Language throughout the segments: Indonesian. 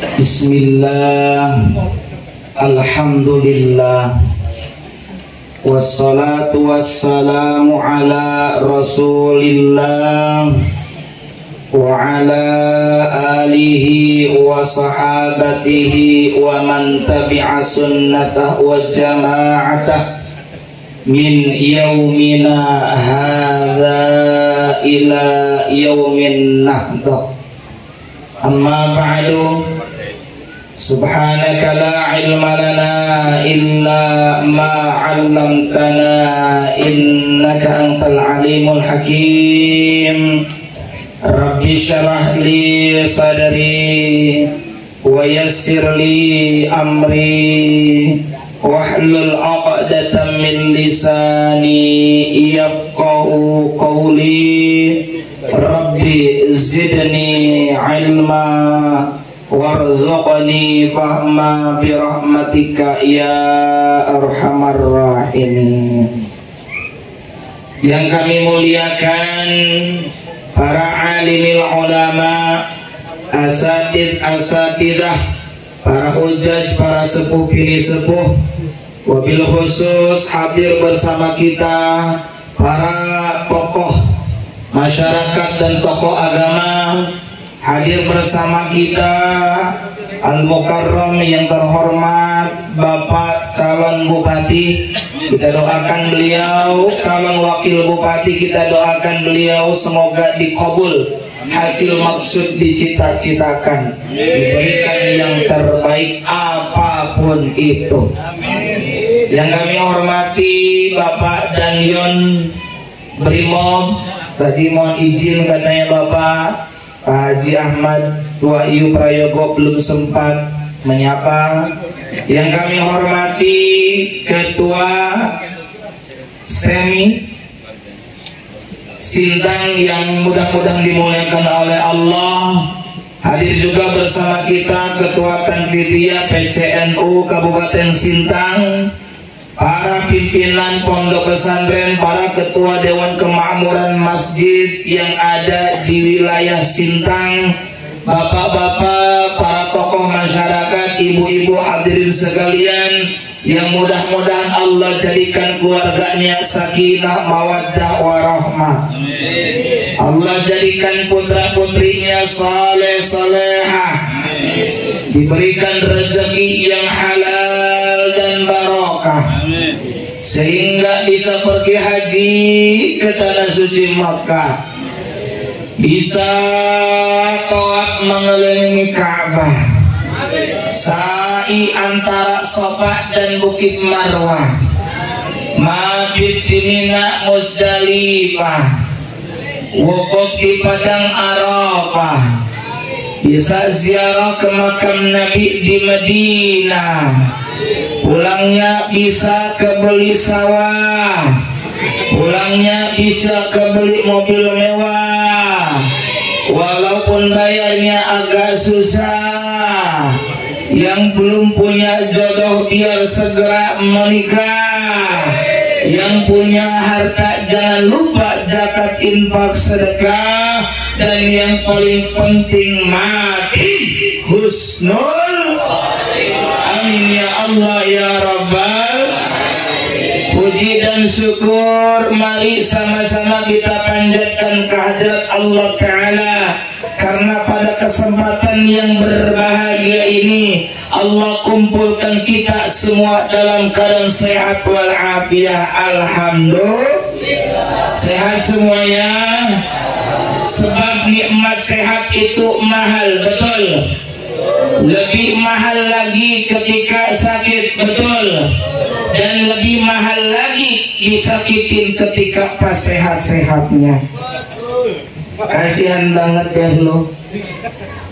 Bismillah, alhamdulillah, wassalatu wassalamu ala rasulillah wa ala alihi wa sahabatihi wa man tabi'a sunnatah wa jama'atah min yaumina hadza ila yaumin nahdah. Amma ba'du, subhanaka la ilma lana illa ma 'allamtana innaka antal alimul hakim. Rabbi syrah li sadri wa yassir li amri wahlul 'uqdatam min lisani yafqahu qawli. Rabbi zidni ilma warzuqni fahma birahmatika ya arhamar rahimin. Yang kami muliakan para alimil ulama, asatidah, para hujaj, para sepuh bini sepuh, wabil khusus hadir bersama kita para tokoh masyarakat dan tokoh agama, hadir bersama kita Al-Mukarram yang terhormat Bapak calon bupati. Kita doakan beliau, calon wakil bupati, kita doakan beliau semoga dikabul hasil maksud dicita-citakan, diberikan yang terbaik apapun itu. Yang kami hormati Bapak Danyon Brimob, tadi mohon izin katanya Bapak Pak Haji Ahmad Wahyu Prayogo belum sempat menyapa. Yang kami hormati Ketua Semi Sintang yang mudah-mudahan dimuliakan oleh Allah. Hadir juga bersama kita Ketua Tanfidiyah PCNU Kabupaten Sintang, para pimpinan pondok pesantren, para ketua dewan kemakmuran masjid yang ada di wilayah Sintang, bapak-bapak, para tokoh masyarakat, ibu-ibu hadirin sekalian, yang mudah-mudahan Allah jadikan keluarganya sakinah, mawaddah, warahmah. Allah jadikan putra-putrinya saleh-salehah, diberikan rezeki yang halal dan barokah, sehingga bisa pergi haji ke tanah suci Makkah, bisa tawaf mengelilingi Ka'bah, sa'i antara Safa dan Bukit Marwah, mabit di Mina Musdalifah, wukuf di Padang Arafah, bisa ziarah ke makam Nabi di Madinah, pulangnya bisa ke beli sawah, pulangnya bisa ke beli mobil mewah, walaupun bayarnya agak susah. Yang belum punya jodoh biar segera menikah, yang punya harta jangan lupa zakat, infak, sedekah, dan yang paling penting mati husnul. Amin ya Allah ya Rabbal. Puji dan syukur mari sama-sama kita panjatkan kehadirat Allah Ta'ala, karena pada kesempatan yang berbahagia ini Allah kumpulkan kita semua dalam keadaan sehat walafiat. Alhamdulillah, sehat semuanya. Sebab nikmat sehat itu mahal, betul. Lebih mahal lagi ketika sakit, betul. Dan lebih mahal lagi disakitin ketika pas sehat-sehatnya. Kasihan banget ya lo.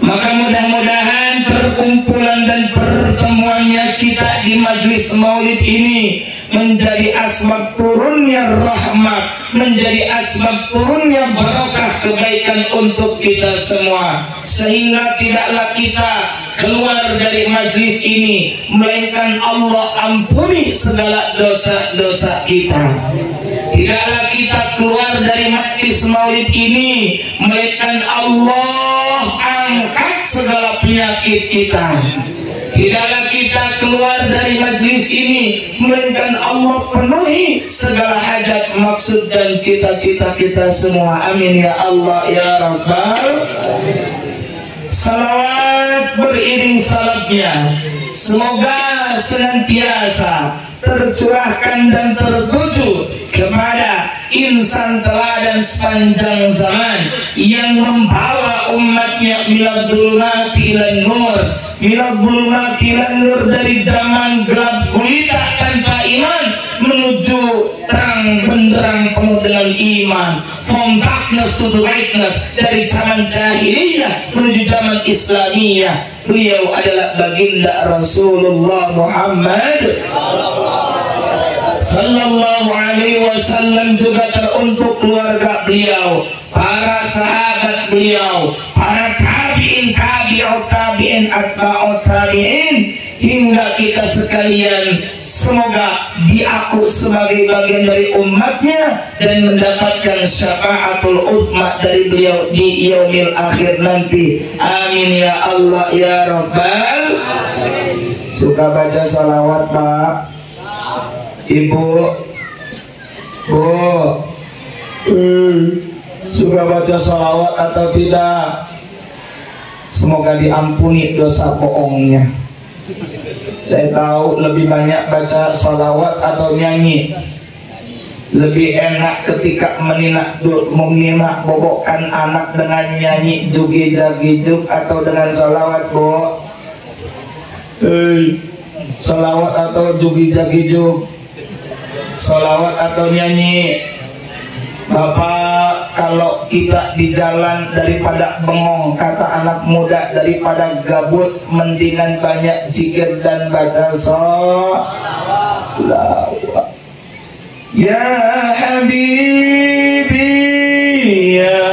Maka mudah-mudahan perkumpulan dan pertemuannya kita di majlis maulid ini menjadi asbab turunnya rahmat, menjadi asbab turunnya barokah kebaikan untuk kita semua, sehingga tidaklah kita keluar dari majlis ini melainkan Allah ampuni segala dosa-dosa kita. Tidaklah kita keluar dari majlis maulid ini melainkan Allah Allah angkat segala penyakit kita. Tidaklah kita keluar dari majlis ini melainkan Allah penuhi segala hajat, maksud dan cita-cita kita semua. Amin ya Allah ya Rabbal. Salawat beriring salatnya semoga senantiasa tercurahkan dan tertuju kepada insan teladan sepanjang zaman yang membawa umatnya minad dhulumati ilan nur, minad dhulumati ilan nur, dari zaman gelap gulita tanpa iman menuju terang benderang penuh dengan iman, from darkness to the brightness, dari zaman jahiliyah menuju zaman Islamiyah. Beliau adalah baginda Rasulullah Muhammad sallallahu alaihi wasallam, juga teruntuk keluarga beliau, para sahabat beliau, para tabi'in, tabi'ut tabi'in, atba'ut tabi'in, hingga kita sekalian semoga diaku sebagai bagian dari umatnya dan mendapatkan syafaatul uzma dari beliau di yaumil akhir nanti. Amin ya Allah ya Rabbal. Suka baca salawat Pak? Ibu, Bu, suka baca salawat atau tidak? Semoga diampuni dosa bohongnya. Saya tahu lebih banyak baca salawat atau nyanyi. Lebih enak ketika meninak bobokkan anak dengan nyanyi jugi-jagijuk atau dengan salawat, Bu? Salawat atau jugi-jagijuk? Salawat atau nyanyi? Bapak, kalau kita di jalan daripada bengong, kata anak muda, daripada gabut, mendingan banyak zikir dan baca salawat. Ya Habibi ya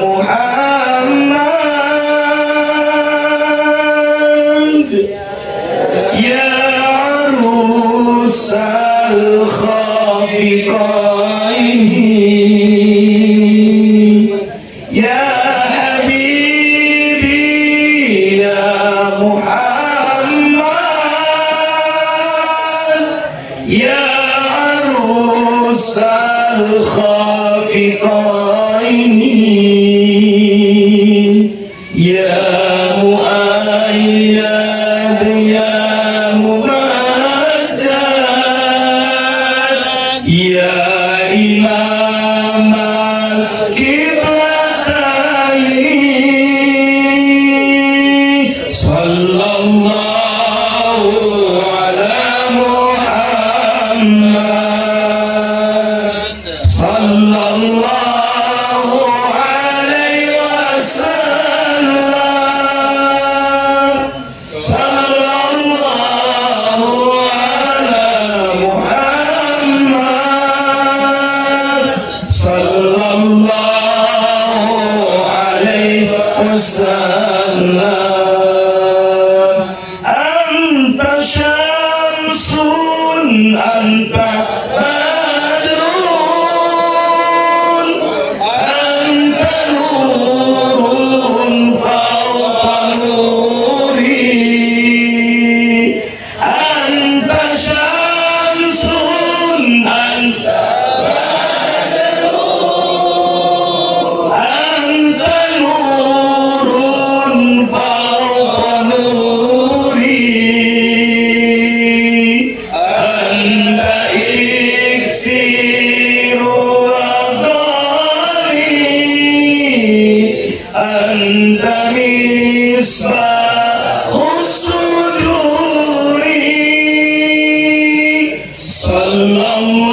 Muhammad ya arusal khafiqaini ya Habibi ya Muhammad ya arusal khafiqaini ya mu'ayyad ya mumajjad ya imam al-qiblataini sallallahu ala Muhammad sallallahu alaihi wasallam sallallahu ala Muhammad sallallahu alaihi wasallam. Anta syamsun anta badrun anta nurun fawqa nuri anta syamsun anta badrun anta nurun fawqa nuri anta iksiru radhani anta misbahus suduri sallallahu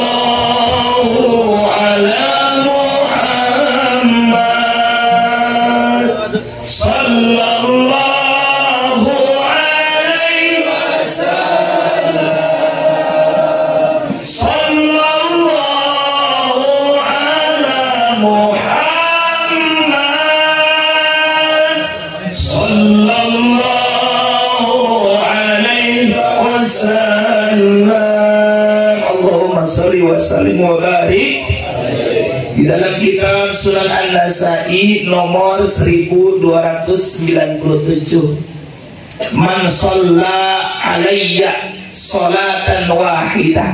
ala Muhammad sallallahu alaihi wasallam sallallahu ala Muhammad sallallahu alaihi wasallam. Allahumma salli wa sallim wa barik dalam kitab Sunan An-Nasa'i nomor 1297, man shalla alayya sholatan wahidah,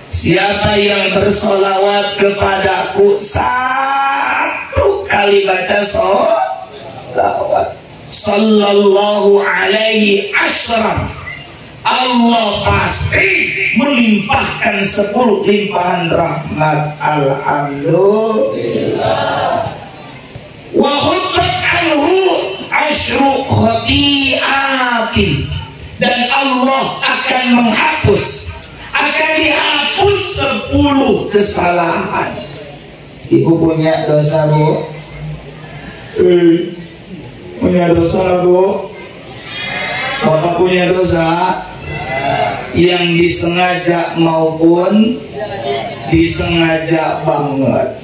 siapa yang bersolawat kepadaku satu kali baca sholawat, sallallahu alaihi asyram, Allah pasti melimpahkan 10 limpahan rahmat. Alhamdulillah. Wa huttat anhu asyru khati'atin, dan Allah akan menghapus, akan dihapus 10 kesalahan. Ibu punya dosa, Bu? Punya dosa, Bu? Bapak punya dosa yang disengaja maupun disengaja banget.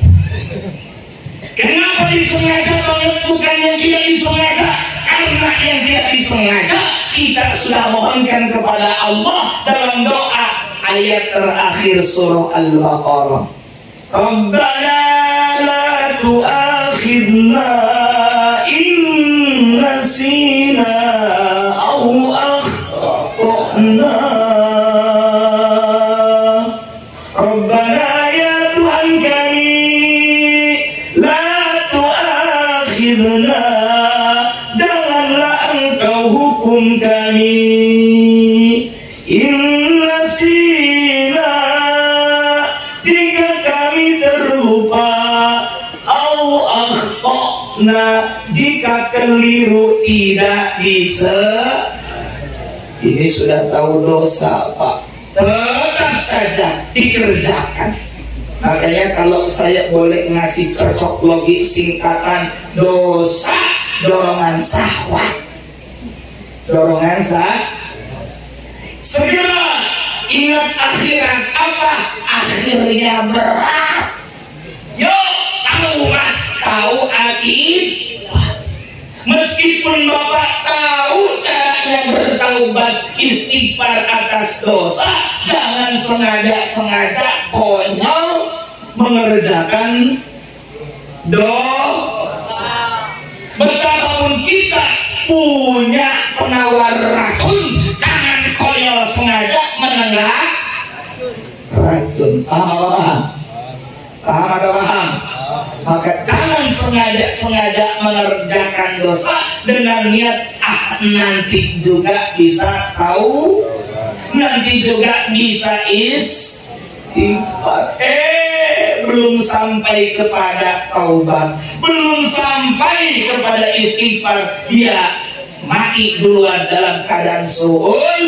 Kenapa disengaja banget bukan yang tidak disengaja? Karena yang tidak disengaja kita sudah mohonkan kepada Allah dalam doa ayat terakhir surah Al-Baqarah. Rabbana la tu'akhidna in nasina aw akhtana. Rabbana ya Tuhan kami, la tu'akhidna, janganlah engkau hukum kami, in nasina, jika kami terlupa, aw akhtana, jika keliru tidak bisa. Ini sudah tahu dosa, Pak, tetap saja dikerjakan. Makanya kalau saya boleh ngasih cocok logi singkatan dosa, dorongan syahwat, dorongan segera ingat akhirat. Apa akhirnya? Berat. Yuk taubat, tahu akibat. Meskipun Bapak tahu caranya bertaubat, istighfar atas dosa, jangan sengaja-sengaja konyol mengerjakan dosa. Betapapun kita punya penawar racun, jangan konyol sengaja menenggak racun. Paham atau paham? Maka jangan sengaja mengerjakan dosa dengan niat nanti juga bisa tahu, nanti juga bisa istighfar. Belum sampai kepada taubat, belum sampai kepada istighfar, dia mati duluan dalam keadaan su'ul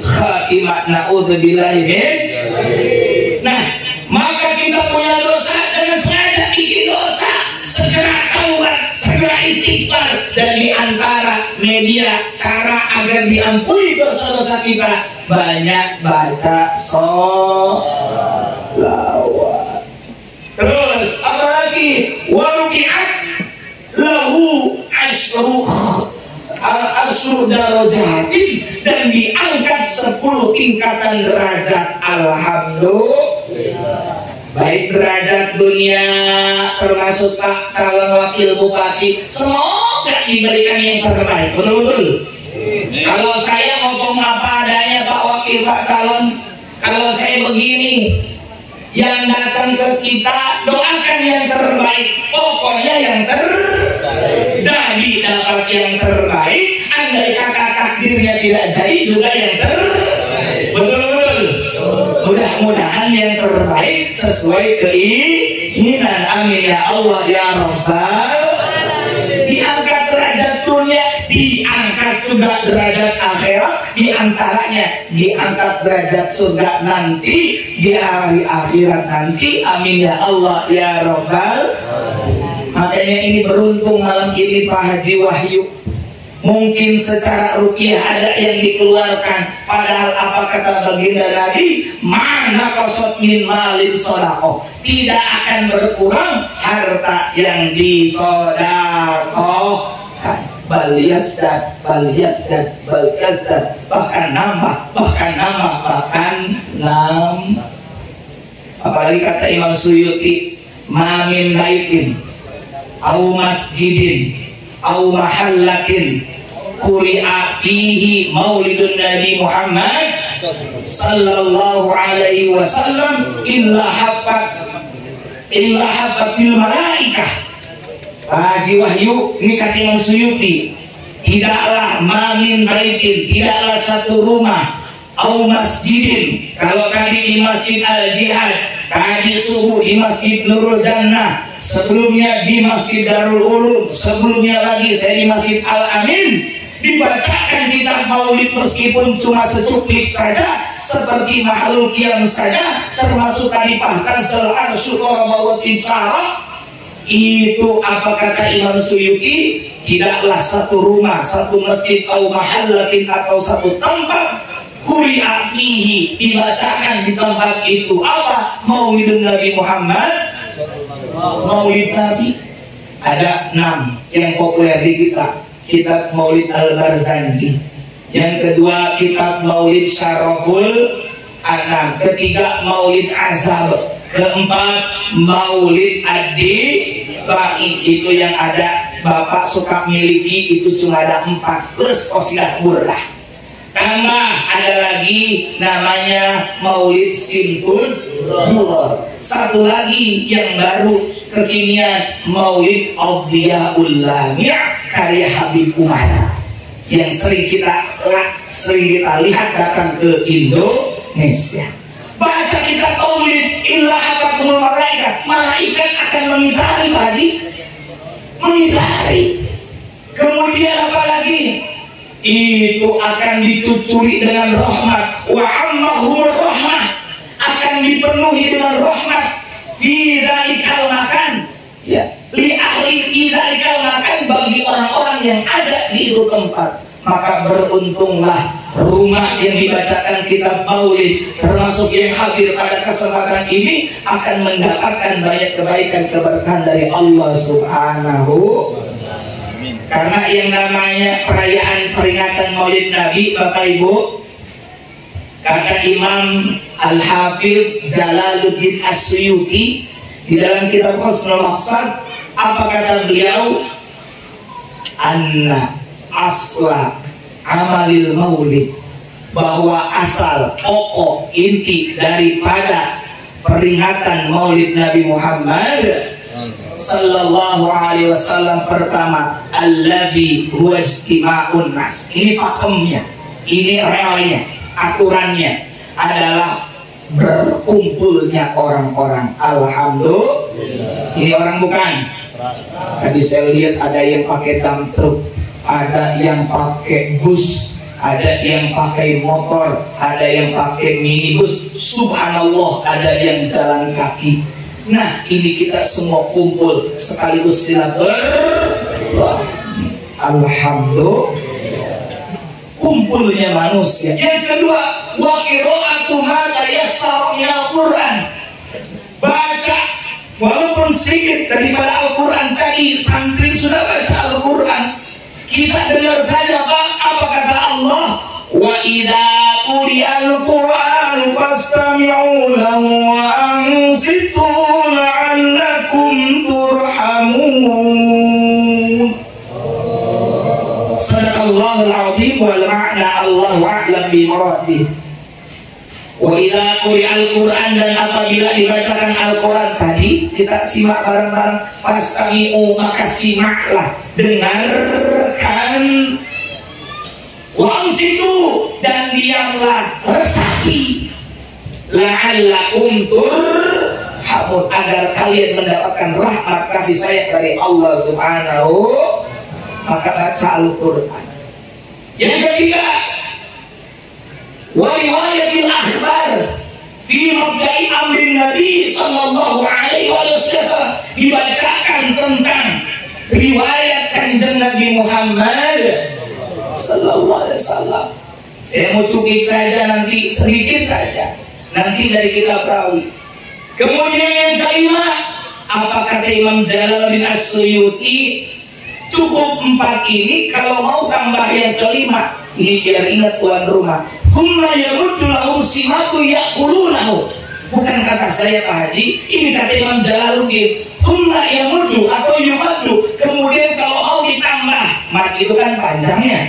khatimah. Na'udzubillahi min. Nah, maka kita punya dosa, jangan sengaja bikin dosa, segera taubat, segera istighfar. Dan di antara media cara agar diampuni dosa-dosa kita, banyak baca sholawat. Terus apa lagi? Waruki'at lahu asyru darajatin, dan diangkat 10 tingkatan derajat. Alhamdulillah. Baik derajat dunia, termasuk Pak calon wakil bupati, semoga diberikan yang terbaik. Betul-betul. Kalau saya ngomong apa adanya Pak wakil, Pak calon, kalau saya begini, yang datang ke kita doakan yang terbaik, pokoknya yang terbaik. Jadi dapat yang terbaik, andai kata takdirnya tidak jadi juga yang terbaik. Betul. Mudah-mudahan yang terbaik sesuai keinginan. Amin ya Allah ya Rabbal. Diangkat derajat dunia, diangkat juga derajat akhirat, diantaranya diangkat derajat surga nanti di hari akhirat nanti. Amin ya Allah ya Rabbal. Makanya ini beruntung malam ini Pak Haji Wahyu. Mungkin secara rupiah ada yang dikeluarkan, padahal apa kata baginda Nabi, mana qasat min malin shadaqah, tidak akan berkurang harta yang disedekahkan. Bal yazdad, bahkan nambah. Apalagi kata Imam Suyuti, ma min baitin au masjidin au mahallatin quri'a fihi maulidun Nabi Muhammad sallallahu alaihi wasallam illa habbatil malaikah. Haji Wahyu ini kata Imam Suyuti, tidaklah mamin baitin, tidaklah satu rumah, au masjidin, kalau tadi di Masjid Al-Jihad, tadi subuh di Masjid Nurul Jannah, sebelumnya di Masjid Darul Ulum, sebelumnya lagi saya di Masjid Al-Amin, dibacakan kitab maulid meskipun cuma secuplik saja, seperti makhluk yang saja, termasuk tadi Tahtal Al-Syukur Bawasin Syarah. Itu apa kata Imam Suyuti, tidaklah satu rumah, satu masjid atau mahallatin atau satu tempat quri'a fihi, dibacakan di tempat itu apa? Maulidun Nabi Muhammad. Maulid Nabi ada 6 yang populer di kita. Kitab Maulid Al-Barzanji, yang kedua kitab Maulid Syaraful Anam, ketiga Maulid Azab, keempat Maulid Adi-Ba'i. Itu yang ada Bapak suka miliki, itu cuma ada 4 plus Qasidah Burdah. Tambah ada lagi namanya Maulid Simtud Duror. Satu lagi yang baru kekinian Maulid Awdiyaul Lamia karya Habib Umar, yang sering kita lihat datang ke Indonesia. Baca kitab Maulid illa habbatul malaikat, malaikat akan mengitari Pak Haji, mengitari. Kemudian apa lagi? Itu akan dicucuri dengan rahmat, wa ammahumur rahmah, akan dipenuhi dengan rahmat fi dzalikal makan, ya, li ahli dzalikal makan, bagi orang-orang yang ada di itu tempat. Maka beruntunglah rumah yang dibacakan kitab Maulid, termasuk yang hadir pada kesempatan ini, akan mendapatkan banyak kebaikan keberkahan dari Allah Subhanahu. Karena yang namanya perayaan peringatan Maulid Nabi, Bapak Ibu, kata Imam Al-Hafidh Jalaluddin As-Suyuti di dalam kitab Husnul Maqsad, apa kata beliau? Anna asla amalil maulid, bahwa asal pokok inti daripada peringatan Maulid Nabi Muhammad sallallahu alaihi wasallam, pertama alladzi huwa istima'un nas. Ini pakemnya, ini realnya, aturannya adalah berkumpulnya orang-orang. Alhamdulillah. Ini orang bukan. Tadi saya lihat ada yang pakai dump truck, ada yang pakai bus, ada yang pakai motor, ada yang pakai minibus. Subhanallah, ada yang jalan kaki. Nah, ini kita semua kumpul sekaligus silaturahmi. Alhamdulillah, kumpulnya manusia. Yang kedua, wa qira'atu ma tayassara minal Qur'an, baca walaupun sedikit daripada Al-Quran. Tadi santri sudah baca Al-Quran, kita dengar saja Pak, apa kata Allah? Wa idza quri'al Qur'an fastami'u lahu wa ansitu la'allakum turhamun. Sadaqallahul azim wal ma'na Allahu a'lam bi muradih. Wa idza quri'al Qur'an, dan apabila dibacakan Al-Quran, tadi kita simak bareng-bareng, fastami'u, maka simaklah, dengarkan, wa ansitu, dan diamlah, resapi, la'allakum turhamun, agar kalian mendapatkan rahmat kasih sayang dari Allah Subhanahu. Maka baca Al-Quran. Yang ketiga, wa riwayatil akhbar fi mabda'i amrin Nabi sallallahu alaihi wasallam, dibacakan tentang riwayat Kanjeng Nabi Muhammad sallallahu alaihi wasallam. Saya mau cukik saja, nanti sedikit saja, nanti dari kitab Rawi. Kemudian yang kelima, apa kata Imam Jalaluddin As-Suyuti? Cukup 4 ini, kalau mau tambah yang kelima, ini biar ingat tuan rumah. Humma yaruddu lahu simatu ya'kulunahu Bukan kata saya Pak Haji, ini kata Imam Jalaluddin. Thumma yamuddu atau yumaddu, kemudian kalau mau ditambah, mad itu kan panjangnya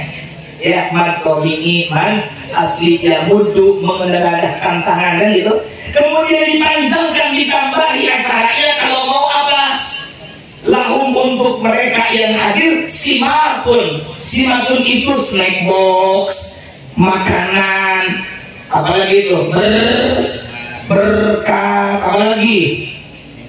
ya, mad tobi'i, mad asli yamuddu, mengendahkan tangan kan gitu, kemudian dipanjangkan, ditambahi acaranya kalau mau apa, lahum untuk mereka yang hadir simakun. Simakun itu snack box, makanan, apalagi itu berkat, apalagi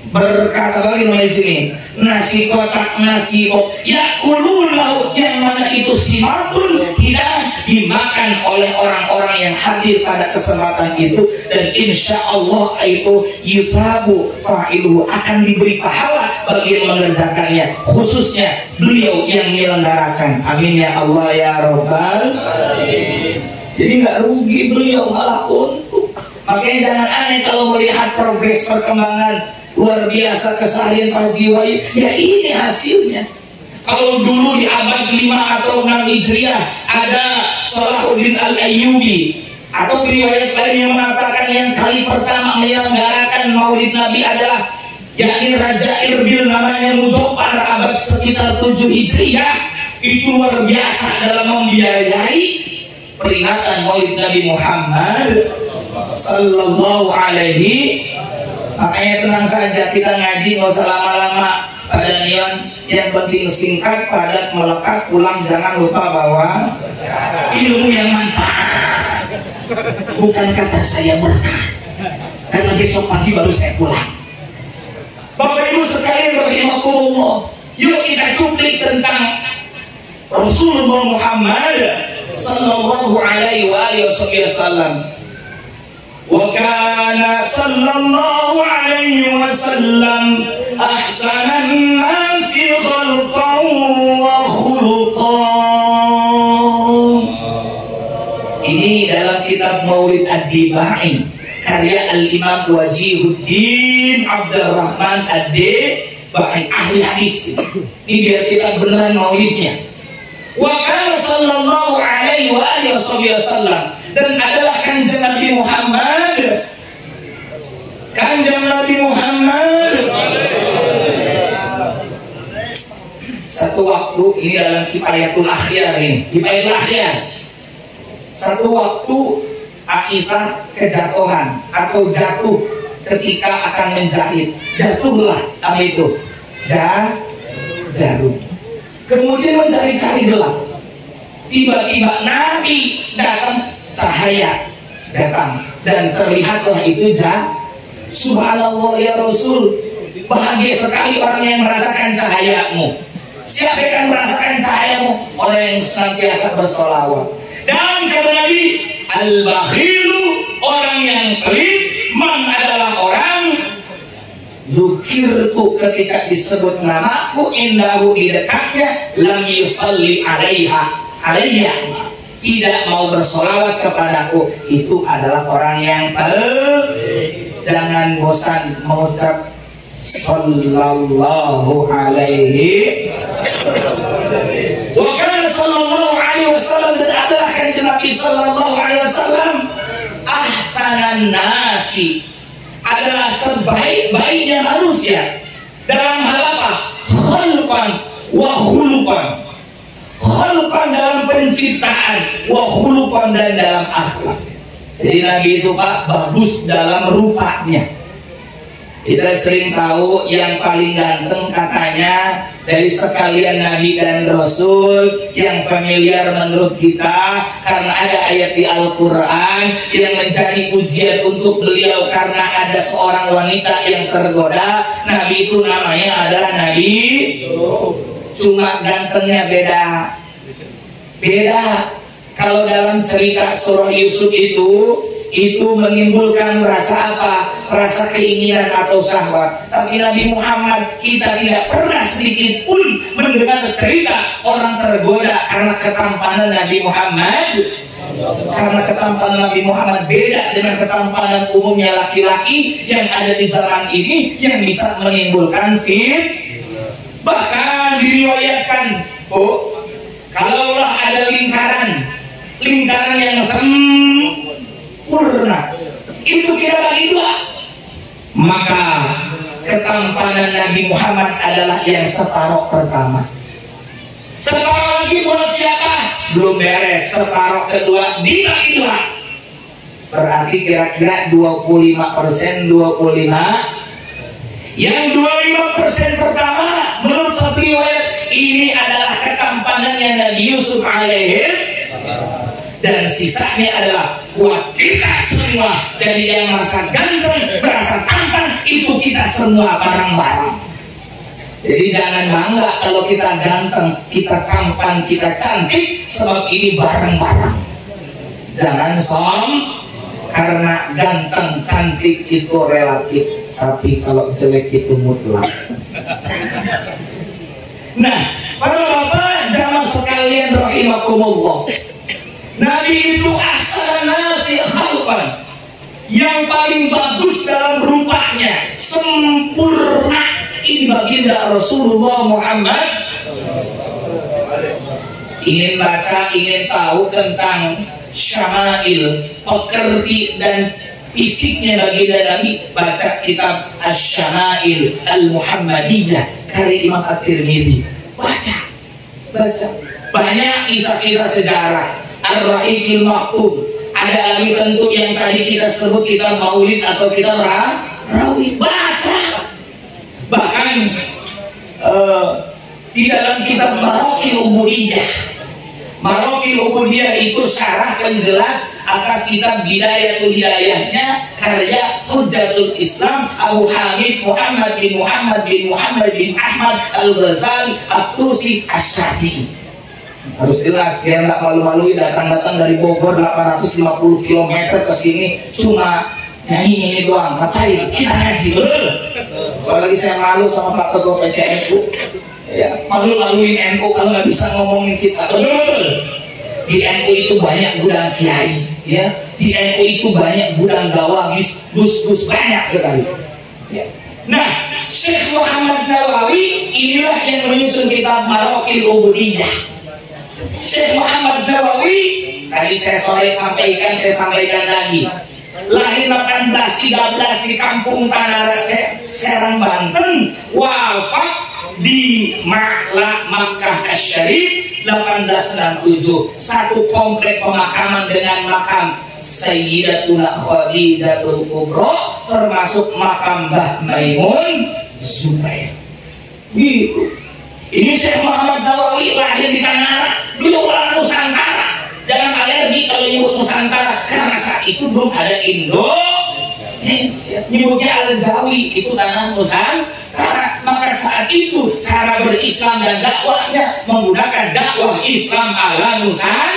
berkat, apalagi di sini nasi kotak, nasi box, ya kulun laut, yang mana itu simakun, tidak dimakan oleh orang-orang yang hadir pada kesempatan itu, dan insya Allah itu yusabu fa'iluhu, akan diberi pahala bagi yang mengerjakannya, khususnya beliau yang menyelenggarakan. Amin ya Allah ya Rabbal alamin. Jadi nggak rugi beliau, malah untung. Makanya jangan aneh kalau melihat progres perkembangan luar biasa keseharian Pak Haji Wahid, ya ini hasilnya. Kalau dulu di abad 5 atau 6 Hijriah ada Salahuddin Al-Ayyubi, atau riwayat lain yang mengatakan yang kali pertama menyelenggarakan Maulid Nabi adalah yakni Raja Irbil namanya Muzaffar, abad sekitar 7 Hijriah. Itu luar biasa dalam membiayai peringatan Maulid Nabi Muhammad sallallahu alaihi. Makanya tenang saja, kita ngaji nggak usah lama-lama pada niat, yang penting singkat, padat, melekat, pulang jangan lupa bawa ilmu yang manfaat. Bukan kata saya berkah, karena besok pagi baru saya pulang. Bapak Ibu sekalian rahimakumullah, yuk kita cuplik tentang Rasulullah Muhammad sallallahu alaihi wasallam. Wa kana sallallahu alaihi wasallam ahsanan nasi khalqan wa khuluqan. Ini dalam kitab Maulid Ad-Dibai karya Al-Imam Wajihuddin Abdurrahman Ad-Dibai, ahli hadis. Ini biar kita beneran maulidnya. Wa kana sallallahu alaihi wasallam, dan adalah kanjeng Nabi Muhammad, kanjeng Nabi Muhammad. Satu waktu ini dalam Kifayatul Akhyar, ini Kifayatul Akhyar, satu waktu Aisyah kejatuhan atau jatuh ketika akan menjahit, jatuhlah apa itu jarum, kemudian mencari-cari gelap, tiba-tiba Nabi datang, cahaya datang, dan terlihatlah itu subhanallah ya Rasul, bahagia sekali orang yang merasakan cahayamu. Siapa yang akan merasakan cahayamu? Orang yang senantiasa bersolawat. Dan kata Nabi, al-bakhilu, orang yang pelit, man adalah orang dzukirtu, ketika disebut namaku, indahu, di dekatnya, lam yusalli alayya, tidak mau bersolawat kepadaku, itu adalah orang yang jangan bosan mengucap sallallahu alaihi wa kana sallallahu alaihi wasallam, dan adalah kanjeng Nabi sallallahu alaihi wasallam ahsanan nasi, adalah sebaik-baiknya manusia dalam hal apa? Khalqan wa khuluqan. Khalqan dalam penciptaan, wa khuluqan dan dalam akhlak. Jadi Nabi itu Pak bagus dalam rupanya. Kita sering tahu yang paling ganteng katanya dari sekalian Nabi dan Rasul, yang familiar menurut kita karena ada ayat di Al-Quran yang menjadi ujian untuk beliau, karena ada seorang wanita yang tergoda. Nabi itu namanya adalah Nabi, cuma gantengnya beda. Kalau dalam cerita surah Yusuf itu menimbulkan rasa apa? Rasa keinginan atau syahwat. Tapi Nabi Muhammad, kita tidak pernah sedikit pun mendengar cerita orang tergoda karena ketampanan Nabi Muhammad. Karena ketampanan Nabi Muhammad beda dengan ketampanan umumnya laki-laki yang ada di zaman ini, yang bisa menimbulkan bahkan diriwayatkan, kalaulah ada lingkaran yang sempurna, itu kita bagi dua. Maka ketampanan Nabi Muhammad adalah yang separuh pertama. Separuh lagi buat siapa? Belum beres. Separuh kedua dibagi dua. Berarti kira-kira 25%, 25. Yang 25% pertama menurut satu riwayat ini adalah ketampanannya Nabi Yusuf alaihis, dan sisanya adalah buat kita semua. Jadi yang merasa ganteng, merasa tampan, itu kita semua bareng-bareng. Jadi jangan bangga kalau kita ganteng, kita tampan, kita cantik, sebab ini bareng-bareng. Jangan karena ganteng cantik itu relatif, tapi kalau jelek itu mutlak. Nah, para bapak jamaah sekalian rahimakumullah, Nabi itu ahsan nasi khalqan, yang paling bagus dalam rupanya, sempurna. Ini baginda Rasulullah Muhammad. Ingin baca, ingin tahu tentang syama'il, pekerti dan fisiknya baginda Nabi, baca kitab Asy-Syama'il Al-Muhammadiyah karya Imam At-Tirmidzi. Baca banyak kisah-kisah sejarah. Ar-Rahiqil Maktub. Ada lagi tentu yang tadi kita sebut, kita maulid atau kita rawi. Baca. Bahkan di dalam kitab Maraqil Ubudiyah. Maraqil Ubudiyah itu syarah penjelas atas kitab Bidayatul Hidayahnya karya Hujjatul Islam Abu Hamid Muhammad bin Ahmad Al-Ghazali At-Tusi Asy-Syafi'i. Harus jelas, biar nggak malu-maluin datang dari Bogor 850 km ke sini cuma nyanyi ini doang. Ngapain? Kita ngaji, betul? Apalagi saya malu sama Pak Ketua PCNU. Ya, malu-maluin NU kalau nggak bisa ngomongin kita, betul? Di NU itu banyak gudang kiai, ya. Di NU itu banyak gudang gawagis, gus-gus, banyak sekali. Ya. Nah, Syekh Muhammad Nawawi inilah yang menyusun kitab Maraqil Ubudiyah. Syekh Muhammad Nawawi tadi saya sampaikan lagi. Lahir 1813 di kampung Tanah Serang, Banten. Wafat di Makkah Asy-Syarif 1867. Satu komplek pemakaman dengan makam Sayyidatuna Khadijatul Kubra, termasuk makam Mbah Maimun Zubair. Gitu. Ini Syekh Muhammad Nawawi lahir di Tanah, beliau orang Nusantara. Jangan alergi kalau nyebut Nusantara, karena saat itu belum ada Indonesia. Nyebutnya Al-Jawi, itu tanah Nusantara. Maka saat itu cara berislam dan dakwahnya menggunakan dakwah Islam ala Nusantara.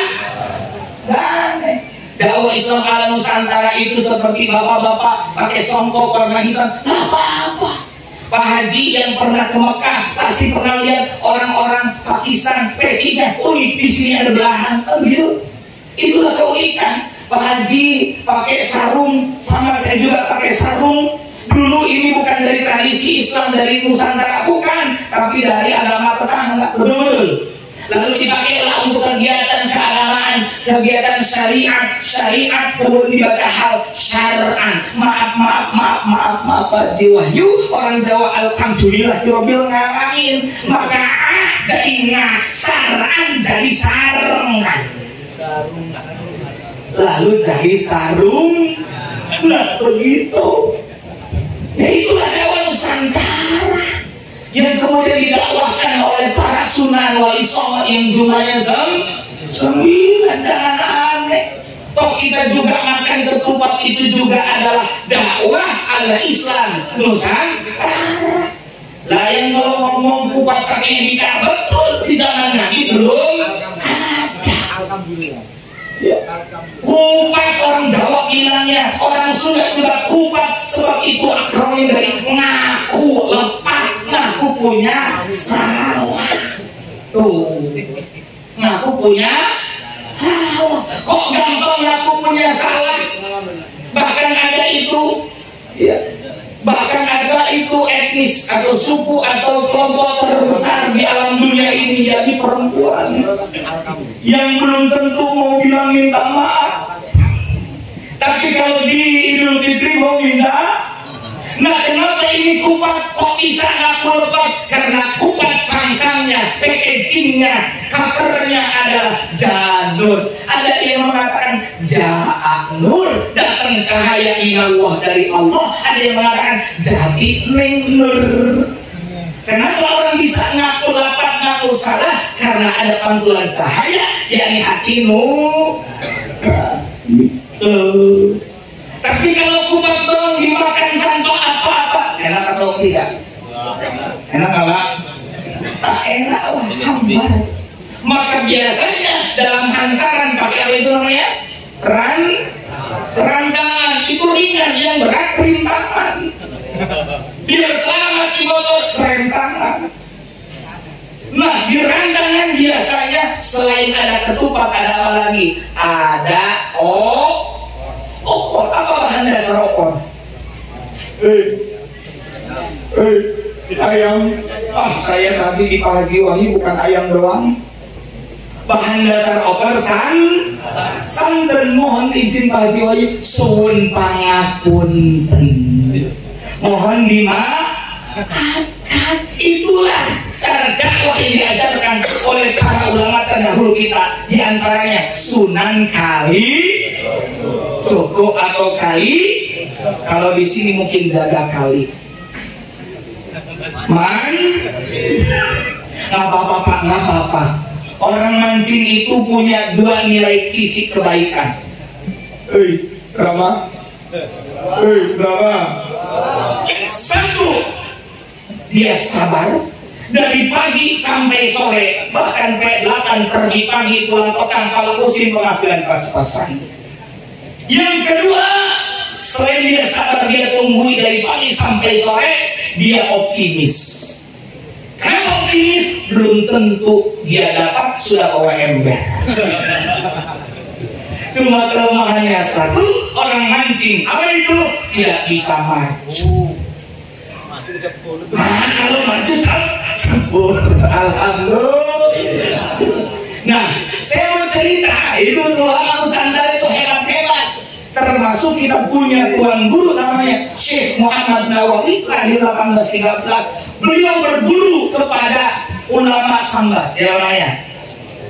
Dakwah Islam ala Nusantara itu seperti bapak-bapak pakai songkok warna hitam, apa-apa. Pak Haji yang pernah ke Mekah pasti pernah lihat orang-orang Pakistan pecinya, di sini ada belahan, gitu. Itulah keunikan. Pak Haji pakai sarung, sama saya juga pakai sarung. Dulu ini bukan dari tradisi Islam dari Nusantara, bukan, tapi dari agama tetangga, betul. Lalu dipakailah untuk kegiatan keagamaan, kegiatan syariat, kemudian dibaca hal syar'an. Maaf Pak Ji Wahyu, orang Jawa alhamdulillah Rabbil ngalamin. Maka jadi syar'an jadi sarungan. Lalu jadi sarung. Nah begitu. Ya itulah dakwah Nusantara yang kemudian didakwahkan oleh para sunan wali songo yang jumlahnya 9. Jangan aneh. Toh kita juga makan ketupat itu juga adalah dakwah ala Islam Nusantara. Lah yang kalau ngomong kupat pakai nikah, betul di zaman Nabi belum ada. Alhamdulillah. Ya. Kupat orang Jawa bilangnya, orang Sunda juga kupat, sebab itu akronim dari ngaku lepas, ngaku punya salah. Tuh, ngaku punya salah. Kok gampang ngaku punya salah? Bahkan ada itu, ya. Bahkan ada itu etnis atau suku atau kelompok terbesar di alam dunia ini, yakni perempuan yang belum tentu mau bilang minta maaf. Tapi kalau di Idul Fitri mau minta Nah, kenapa ini kupat kok bisa ngaku lepas? Karena kupat cangkangnya, packagingnya, covernya adalah janur. Ada yang mengatakan Ja'anur, datang cahaya inallah dari Allah. Ada yang mengatakan Jati Nur. Kenapa orang bisa ngaku lapat, ngaku salah? Karena ada pantulan cahaya, yakni hatimu. Tapi kalau kupat dong dimakan tanpa apa-apa, enak atau tidak? Enak apa? Tak enak lah, hambar. Maka biasanya dalam hantaran pakai apa itu namanya? Rantangan. Itu ringan, yang berat rintangan. Biar selamat di motor, rentangan. Nah, di rantangan biasanya selain ada ketupat, ada apa lagi? Ada opor. Apa bahan dasar opor? Ayam. Saya tadi di Pak Haji Wahyu bukan ayam doang. Bahan dasar opor santen. Mohon izin Pak Haji Wahyu, suwun pangapunten. Mohon dimaafkan. Itulah cara dakwah yang diajarkan oleh para ulama terdahulu kita. Di antaranya Sunan Kalijogo atau Kali. Kalau di sini mungkin jaga kali. Nggak apa-apa Pak, nggak apa-apa. Orang mancing itu punya dua nilai sisi kebaikan. Berapa? Satu, dia sabar dari pagi sampai sore, bahkan P8 pergi pagi pulang petang, kalau musim penghasilan pas-pasan. Yang kedua, selain dia sabar, dia tunggu dari pagi sampai sore, dia optimis. Kenapa optimis? Belum tentu dia dapat, sudah bawa ember. Cuma kelemahannya satu, orang mancing apa itu? Tidak bisa maju. Nah, kalau maju cabut. Alhamdulillah. Nah, saya mau cerita, itu ulama Nusantara itu hebat-hebat. Termasuk kita punya tuan guru namanya Syekh Muhammad Nawawi, lahir 1813. Beliau berguru kepada ulama Sambas, ya orangnya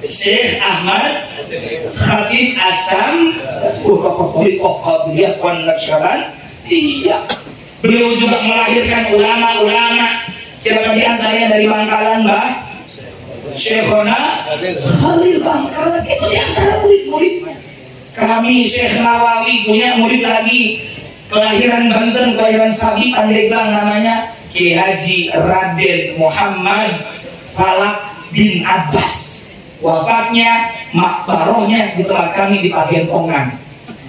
Syekh Ahmad Khatib Asam, tokoh dia koneksionan. Iya. Beliau juga melahirkan ulama-ulama. Siapa di antaranya dari Bangkalan, Mbah? Syekhona Khalil Bangkalan, itu di antara murid-muridnya. Kami Syekh Nawawi punya murid lagi, kelahiran Banten, kelahiran Sabi, Pandeglang, namanya Ki Haji Raden Muhammad Falak bin Abbas. Wafatnya, makbarohnya di tempat kami di Pagentongan.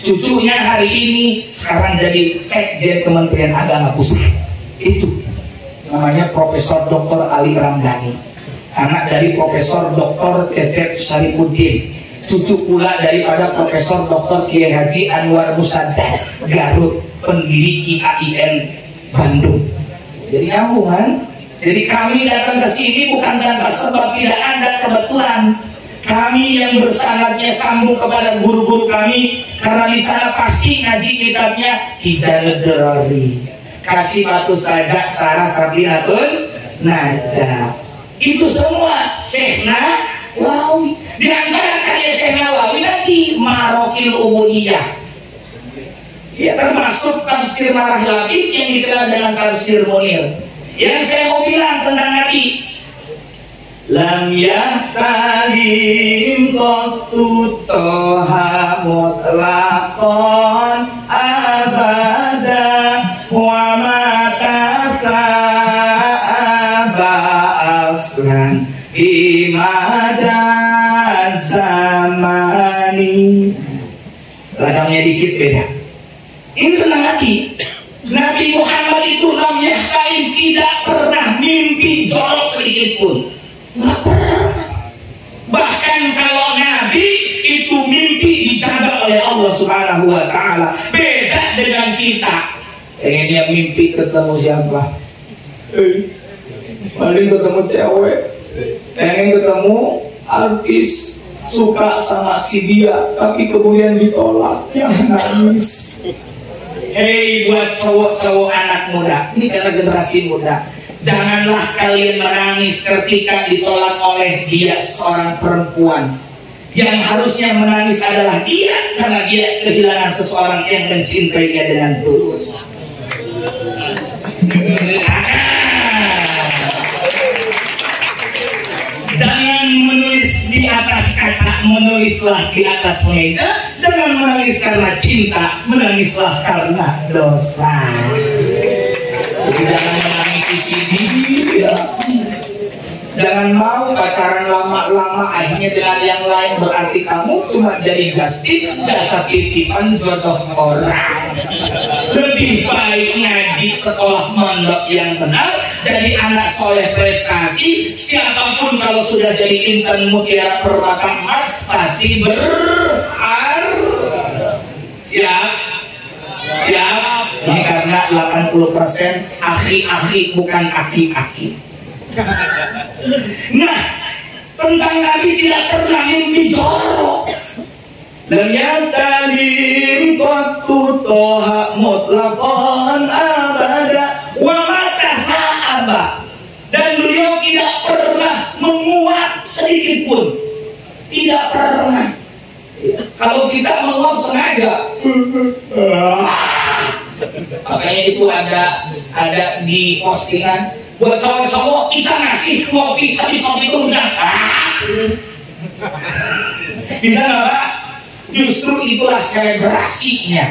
Cucunya hari ini sekarang jadi Sekjen Kementerian Agama Pusat. Itu namanya Profesor Dr. Ali Ramdhani, anak dari Profesor Dr. Cecep Syarifuddin, cucu pula daripada Profesor Dr. Kiai Haji Anwar Musaddad Garut, pendiri IAIN Bandung. Jadi nyambung kan? Jadi kami datang ke sini bukan tanpa sebab, tidak ada kebetulan. Kami yang bersanadnya sambung kepada guru-guru kami, karena di sana pasti ngaji kitabnya Hijaludurori, Kasih Batu Sajak, Sarah Sabrinatun Najah. Itu semua Syekh Nawawi. Di antara karya Syekh Nawawi lagi Marokil Ubudiyah, ya, termasuk tafsir Marah Labib yang dikenal dengan tafsir Munir. Yang saya mau bilang tentang Nabi, lam yahtalim qattu toha mutlaqan abada wa mataka aba aslan imada zamani. Ladangnya dikit beda. Ini tentang Nabi. Nabi Muhammad itu lam yahtalim, tidak pernah mimpi jorok sedikit pun. Nggak pernah. Bahkan kalau Nabi itu mimpi dijaga oleh Allah Subhanahu wa Ta'ala. Beda dengan kita. Pengennya mimpi ketemu siapa? Paling ketemu cewek, pengen ketemu artis, suka sama si dia, tapi kemudian ditolak, yang nangis. Hei buat cowok-cowok anak muda, ini karena generasi muda, janganlah kalian menangis ketika ditolak oleh dia seorang perempuan. Yang harusnya menangis adalah dia, karena dia kehilangan seseorang yang mencintainya dengan tulus. Jangan menulis di atas kaca, menulislah di atas meja. Jangan menangis karena cinta, menangislah karena dosa. Jadi jangan menangis di sini ya. Jangan mau pacaran lama-lama akhirnya dengan yang lain, berarti kamu cuma jadi Justin, dasar titipan jodoh orang. Lebih baik ngaji sekolah mondok yang benar, jadi anak soleh prestasi. Siapapun kalau sudah jadi intan mutiara permata emas pasti siap. Ini karena 80% aki-aki bukan aki-aki. Nah, tentang Nabi tidak pernah mimpi jorok. Lam yatalim qattu toha mutlaqan abada wa mataha abad. Dan beliau tidak pernah menguap sedikit pun. Tidak pernah. Kalau kita menguap sengaja. Makanya itu ada di postingan buat cowok-cowok bisa ngasih kopi tapi kopi itu udah bisa nggak Pak? Justru itulah selebrasinya,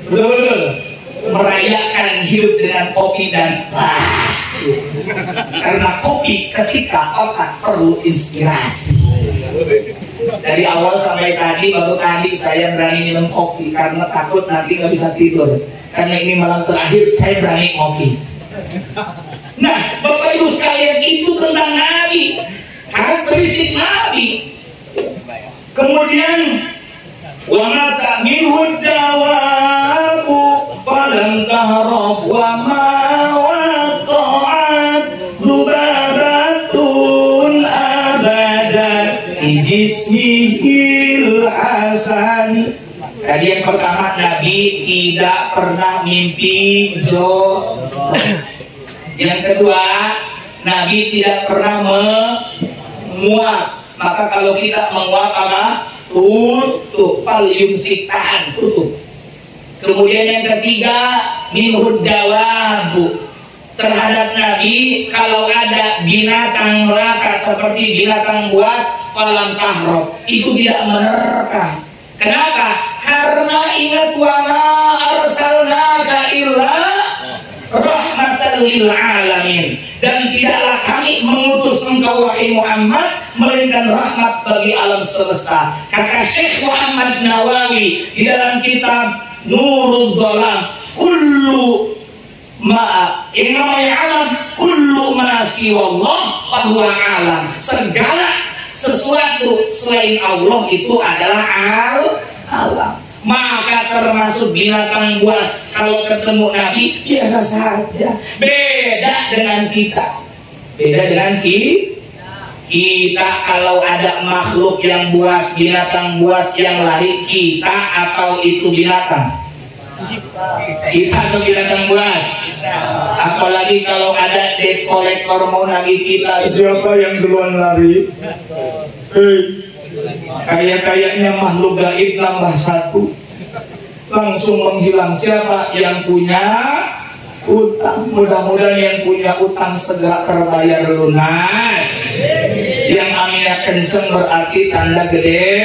betul, merayakan hidup dengan kopi dan karena kopi ketika otak perlu inspirasi. Dari awal sampai tadi baru tadi saya berani minum kopi karena takut nanti nggak bisa tidur, karena ini malam terakhir saya berani kopi. Nah, Bapak Ibu sekalian, itu tentang Nabi, karakteristik Nabi. Kemudian wa mata minhud dawabu falam tahrab wa ma waqa'at dubaratun abada jismihil asani. Tadi yang pertama, Nabi tidak pernah mimpi jorok. Yang kedua, Nabi tidak pernah menguap. Maka kalau kita menguap apa? Tutup, yumsik, tahan, tutup. Kemudian yang ketiga, minhud dawabu. Terhadap Nabi, kalau ada binatang melata seperti binatang buas, falam tahrab, itu tidak menerka. Kenapa? Karena ingat wa ma arsalnaka illa rahmatan lil alamin, dan tidaklah kami mengutus engkau wahai Muhammad melainkan rahmat bagi alam semesta. Kata Syekh Muhammad Nawawi di dalam kitab Nurul Dhalam, kullu ma yang namanya alam, kullu ma siwallah fahuwa alam. Segala sesuatu selain Allah itu adalah alam. Maka termasuk binatang buas kalau ketemu Nabi biasa saja. Beda dengan kita. Beda dengan kita kalau ada makhluk yang buas, binatang buas yang lari, kita atau itu binatang? Kita atau binatang buas? Apalagi kalau ada debt collector mau nagih kita, siapa yang duluan lari? Kayaknya makhluk gaib nambah satu, langsung menghilang. Siapa yang punya utang? Mudah-mudahan yang punya utang segera terbayar lunas. Yang aminnya kenceng berarti tanda gede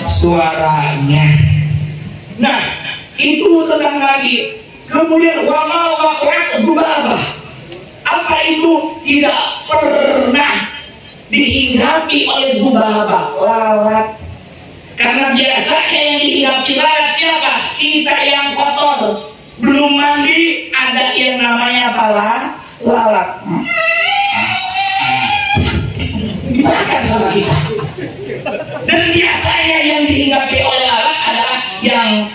suaranya. Nah, itu tentang lagi. Kemudian wama waqa'at dzubabah. Apa itu? Tidak pernah dihinggapi oleh dzubabah, lalat. Karena biasanya yang dihinggapi lalat siapa? Kita yang kotor, belum mandi, ada yang namanya lalat. Dimakan sama kita. Dan biasanya yang dihinggapi oleh lalat adalah yang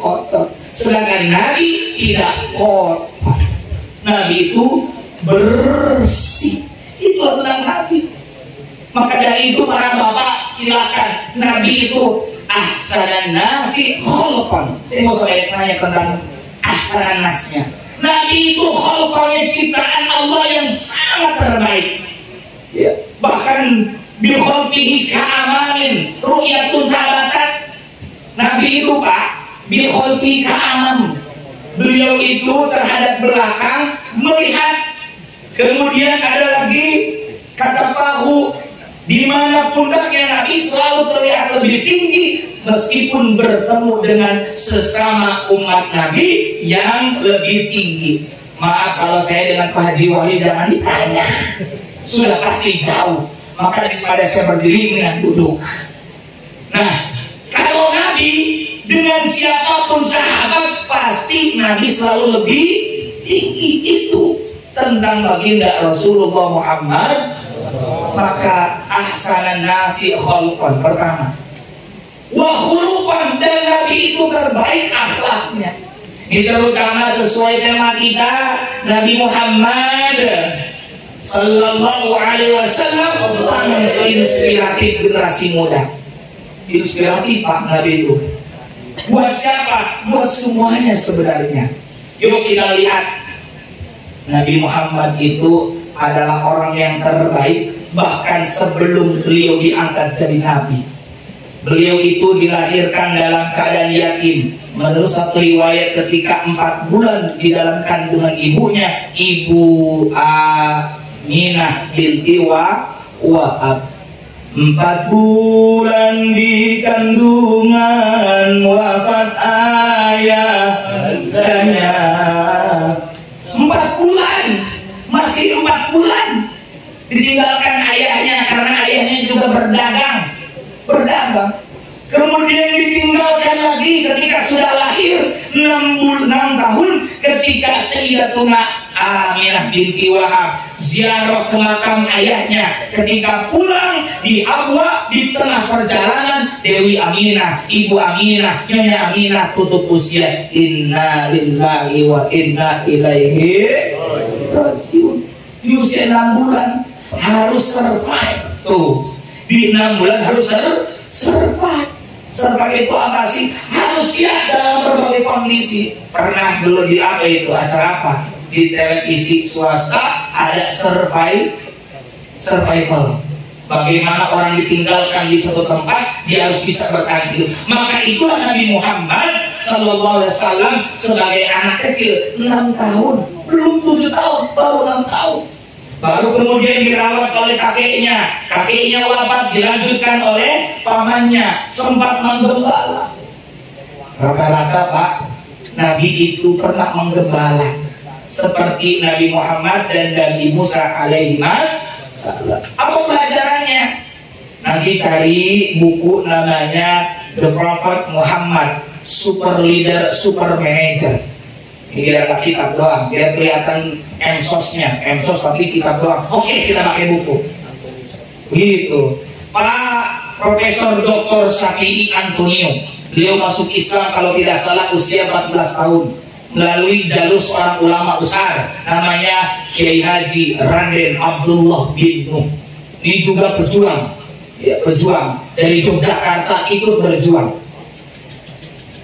kotor. Sedangkan Nabi tidak kotor. Nabi itu bersih. Itu tentang Nabi. Maka dari itu para bapak silakan, Nabi itu ahsanan nasi khalqan. Saya mau saya tanya tentang ahsanan nasnya. Nabi itu khalqannya ciptaan Allah yang sangat terbaik. Ya. Bahkan bil khalqihi ka'amamin ru'yatun tabatat. Nabi itu Pak bil khalqihi ka'amam. Beliau itu terhadap belakang melihat. Kemudian ada lagi kata pahu, di mana pundaknya Nabi selalu terlihat lebih tinggi meskipun bertemu dengan sesama umat Nabi yang lebih tinggi. Maaf kalau saya dengan Pak Haji Wahid jangan ditanya, sudah pasti jauh. Maka daripada saya berdiri dengan duduk. Nah, kalau Nabi dengan siapapun sahabat pasti Nabi selalu lebih tinggi. Itu tentang baginda Rasulullah Muhammad. Maka ahsanan nasi khalqan pertama, wa khuluqan, dan Nabi itu terbaik akhlaknya. Ini terutama sesuai tema kita, Nabi Muhammad Sallallahu Alaihi Wasallam sangat inspiratif generasi muda. Inspiratif Pak Nabi itu. Buat siapa? Buat semuanya sebenarnya. Yuk kita lihat, Nabi Muhammad itu adalah orang yang terbaik. Bahkan sebelum beliau diangkat jadi Nabi, beliau itu dilahirkan dalam keadaan yatim. Menurut satu riwayat ketika 4 bulan di dalam kandungan ibunya, Ibu Aminah binti Wahab. 4 bulan di kandungan, wafat ayahnya. 4 bulan, masih 4 bulan ditinggalkan ayahnya, karena ayahnya juga berdagang. Kemudian ditinggalkan lagi ketika sudah lahir 6 tahun, ketika Sayyidatuna Aminah binti Wahab ziarah ke makam ayahnya. Ketika pulang di Abwa, di tengah perjalanan, Dewi Aminah, Ibu Aminah, Nyonya Aminah tutup usia. Inna lillahi wa inna ilaihi rajiun. Di usia 6 bulan harus survive tuh. Di 6 bulan harus survive. Survive itu apa sih? Harus siap dalam berbagai kondisi. Pernah dulu di apa itu, acara apa? Di televisi swasta ada survival. Bagaimana orang ditinggalkan di suatu tempat, dia harus bisa bertahan hidup. Maka itulah Nabi Muhammad Sallallahu Alaihi Wasallam sebagai anak kecil 6 tahun, belum 7 tahun, baru 6 tahun. Baru kemudian dirawat oleh kakeknya wafat, dilanjutkan oleh pamannya, sempat menggembala. Rata-rata Pak, Nabi itu pernah menggembala seperti Nabi Muhammad dan Nabi Musa alaihi salam. Apa pelajarannya? Nabi cari buku namanya The Prophet Muhammad, Super Leader, Super Manager. Ini adalah kitab doang, dia kelihatan emsos tapi kitab doang. Oke, kita pakai buku. Gitu. Pak Profesor Dr. Syafi'i Antonio, beliau masuk Islam kalau tidak salah usia 14 tahun melalui jalur seorang ulama besar namanya Kiai Haji Raden Abdullah bin Nuh. Ini juga pejuang dari Yogyakarta, ikut berjuang.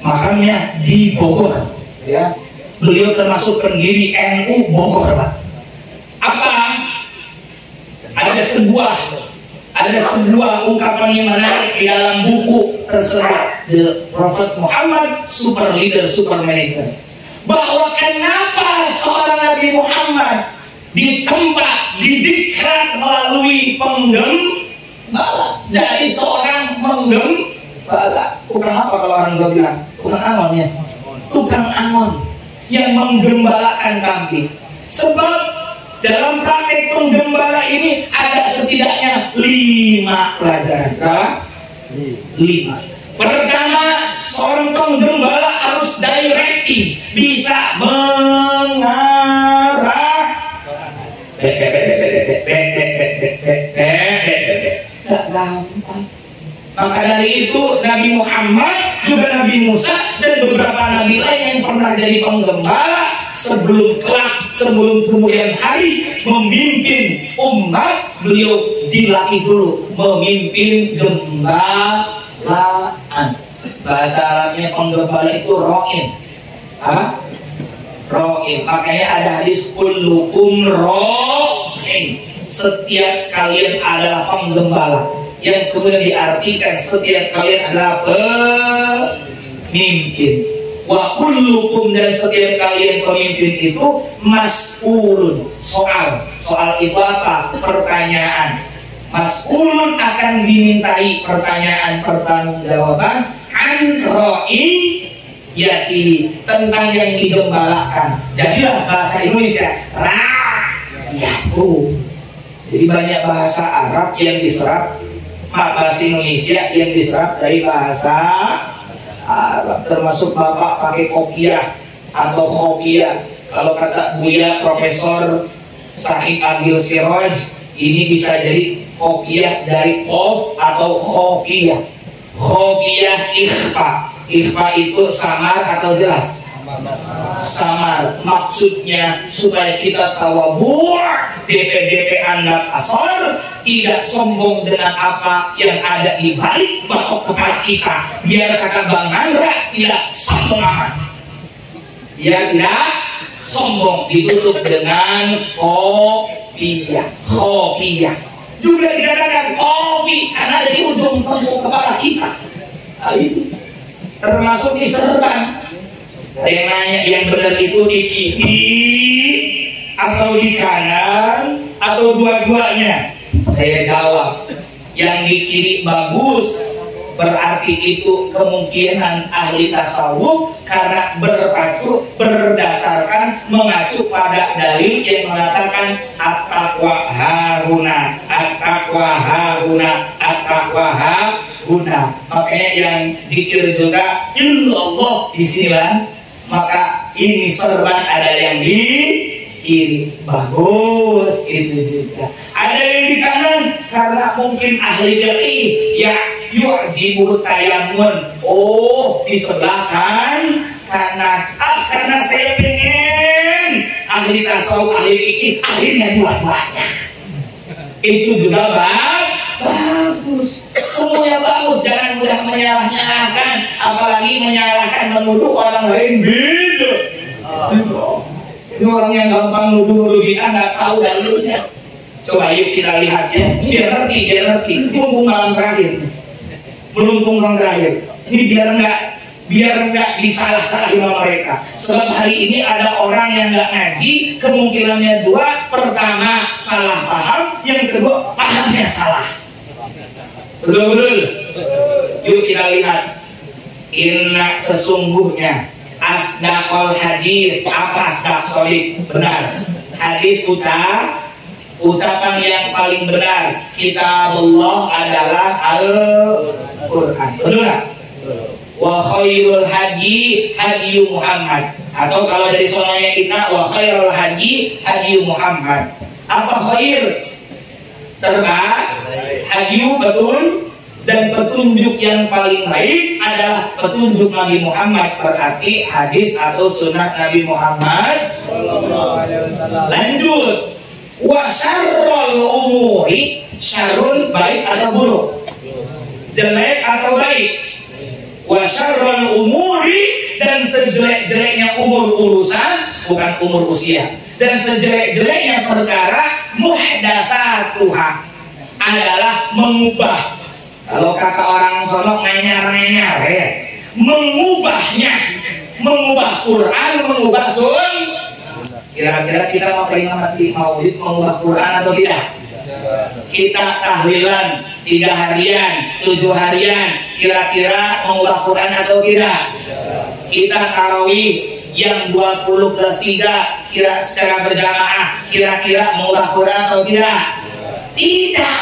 Makamnya di Bogor, ya. Beliau termasuk pendiri NU Bogor, Pak. Apa? Ada sebuah ungkapan yang menarik di dalam buku tersebut, The Prophet Muhammad, Super Leader, Super Manager. Bahwa kenapa seorang Nabi Muhammad didiklat melalui penggembala. Jadi seorang menggembala. Tukang apa kalau orang Jawa bilang? Tukang angon ya. Tukang angon yang menggembalakan kambing. Sebab dalam praktek penggembala ini ada setidaknya 5 pelajaran. Berapa? 5. Pertama, seorang penggembala harus directing, bisa mengarah. Gak gampang. Maka dari itu Nabi Muhammad, juga Nabi Musa, dan beberapa nabi lain yang pernah jadi penggembala sebelum kemudian hari memimpin umat beliau dilatih dulu memimpin gembalaan. Bahasa Arabnya penggembala itu ro'in. Apa? Ro'in. Makanya ada hadis kullukum ro'in. Setiap kalian adalah penggembala. Yang kemudian diartikan setiap kalian adalah pemimpin. Wa kullukum, dan setiap kalian pemimpin itu mas'ulun. Soal itu apa? Pertanyaan. Mas'ulun akan dimintai pertanyaan-pertanggungjawaban an ro'i yati, tentang yang digembalakan. Jadilah bahasa Indonesia rakyatku. Jadi banyak bahasa Arab yang diserap, bahasa Indonesia yang diserap dari bahasa Arab. Termasuk bapak pakai kopiah atau kopiah. Kalau kata Buya Profesor Said Agil Siroj, ini bisa jadi kopiah dari kof atau kopiah. Kopiah ikhfa itu samar atau jelas? Samar. Maksudnya supaya kita tawabu, DP anak asal, tidak sombong dengan apa yang ada di balik batok kepala kita. Biar kata Bang Andra tidak sombong amat. Biar tidak sombong, ditutup dengan kopiah. Juga dikatakan kopi karena ada di ujung tembok kepala kita. Nah, itu termasuk di serban. Yang nanya yang benar itu di kiri atau di kanan atau dua-duanya? Saya jawab, yang di kiri bagus. Berarti itu kemungkinan ahli tasawuf karena berdasarkan mengacu pada dalil yang mengatakan at-taqwa hahuna, at-taqwa hahuna, at-taqwa hahuna. Makanya yang zikir juga illallah di sini. Maka ini serban ada yang di kiri, bagus itu juga. Ada yang di kanan karena mungkin ahli fikih ya yu'jibu tayamun. Oh, di sebelah kanan. Karena saya pengen ahli tasawuf, ahli fikih, akhirnya dua-duanya. Itu juga bagus. Semuanya bagus. Jangan mudah menyalahkan, apalagi menyalahkan menuduh orang lain beda. Ini orang yang gampang nuduh bid'ah nggak tahu dalilnya. Coba yuk kita lihat ya. Biar ngerti. Mumpung malam terakhir. Ini biar nggak disalah-salahin sama mereka. Sebab hari ini ada orang yang nggak ngaji, kemungkinannya dua. Pertama salah paham, yang kedua pahamnya salah. Betul. Yuk kita lihat. Inna sesungguhnya asdaqul hadis. Apa asdaq solik? Benar. Hadis ucapan yang paling benar. Kitabullah adalah Al-Quran. Benar. Wa khairul hadi Muhammad. Atau kalau dari sonanya Inna, wa khairul hadi Muhammad. Apa khair? Terbaik. Hadiyu betul. Dan petunjuk yang paling baik adalah petunjuk Nabi Muhammad. Berarti hadis atau sunnah Nabi Muhammad. Lanjut. Wa syarrul umuri, syarrul baik atau buruk, jelek atau baik. Wa syarrul umuri, dan sejelek-jeleknya umur urusan, bukan umur usia. Dan sejelek-jeleknya perkara muhdatsatuha, adalah mengubah. Kalau kata orang sono ngenyar ya, mengubah Quran, mengubah sunnah. Kira-kira kita mau peringati maulid mengubah Quran atau tidak? Kita tahlilan 3 harian, 7 harian, kira-kira mengubah Quran atau tidak? Kita tarawih yang 20 plus 3 kira secara berjamaah, kira-kira mengubah Quran atau tidak? Tidak.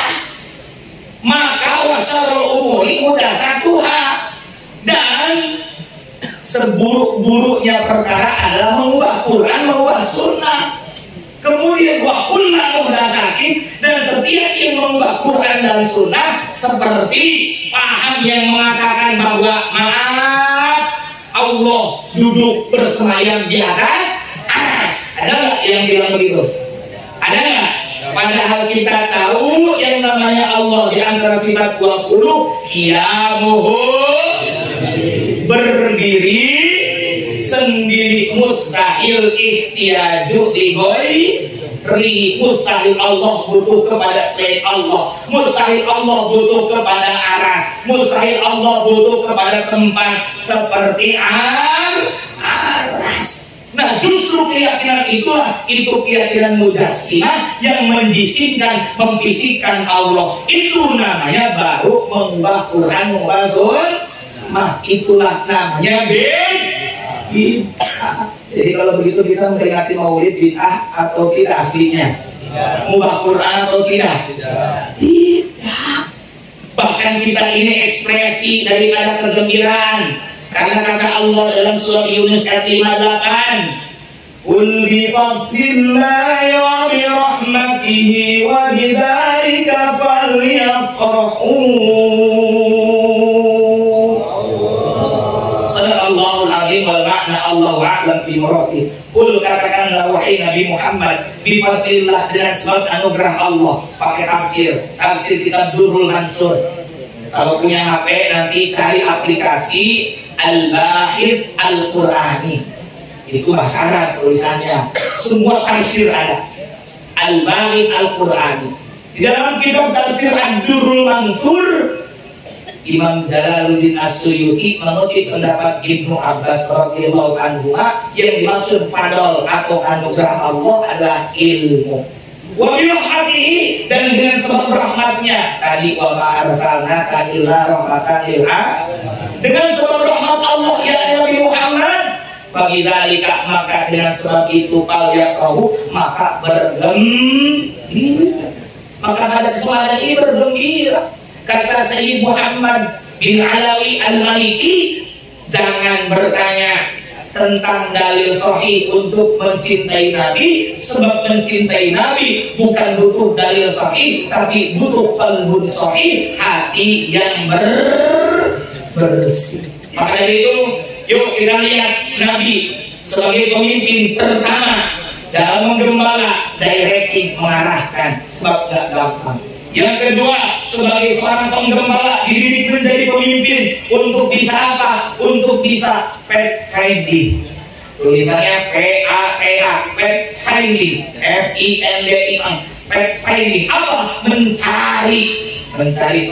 Maka wasarul umuri mudah satuha, dan seburuk-buruknya perkara adalah mengubah Quran, mengubah sunnah. Kemudian wakulna muhdatsatin, dan setiap yang mengubah Quran dan sunnah seperti paham yang mengatakan bahwa maaf Allah duduk bersemayam di atas. Ada nggak yang bilang begitu? Ada nggak? Padahal kita tahu yang namanya Allah di antara sifat 20 qiyamuhu, berdiri sendiri, mustahil ihtiyaju lighairi, mustahil Allah butuh kepada selain Allah, mustahil Allah butuh kepada aras, mustahil Allah butuh kepada tempat seperti aras. Nah, justru keyakinan itulah, itu keyakinan mujassimah yang menjisimkan, memfisikkan Allah. Itu namanya baru mengubah Quran, mengubah sunnah. Itulah namanya bid'ah. Jadi kalau begitu kita memperingati maulid bid'ah atau tidak aslinya? Mengubah Quran atau tidak? Tidak. Bahkan kita ini ekspresi daripada kegembiraan. Karena kata Allah dalam surah Yunus ayat 58, "Qul bi fadlillahi wa bi rahmatihi wa bidzalika falyafrahu." Sadaqallahul azim wal ma'na Allahu a'lam bi muradih. Qul, katakanlah wahai Nabi Muhammad, bi fadlillah, dengan sebab anugerah Allah. Pakai tafsir kitab Durrul Mansur. Kalau punya HP nanti cari aplikasi Al-Bahith Al-Qurani. Itu bahasa Arab tulisannya. Semua tafsir ada. Al-Bahith Al-Qurani. Di dalam kitab tafsir Ad-Durrul Mansur, Imam Jalaluddin As-Suyuti mengutip pendapat Ibnu Abbas radhiyallahu anhu yang dimaksud fadl atau anugerah Allah adalah ilmu. Wa birahmatihi, dan dengan sebab rahmatnya tadi, wa ma arsalnaka illa rahmatan lil alamin, dengan sebab rahmat Allah ya Nabi Muhammad, bagi dzalika, maka dengan sebab itu falyaqrahu, maka bergembira. Maka pada kesempatan ini bergembira. Kata Sayyid Muhammad bin Alawi Al-Maliki, jangan bertanya tentang dalil sahih untuk mencintai Nabi, sebab mencintai Nabi bukan butuh dalil sahih, tapi butuh qalbun sahih, hati yang bersih. Maka dari itu, yuk kita lihat Nabi sebagai pemimpin pertama dalam menggembala, directing, mengarahkan, sebab gak gampang. Yang kedua, sebagai seorang penggembala dididik menjadi pemimpin untuk bisa apa? Untuk bisa fact finding. Tulisannya P-A-T-A, fact finding, F-I-N-D-I-N, fact finding. Apa? Mencari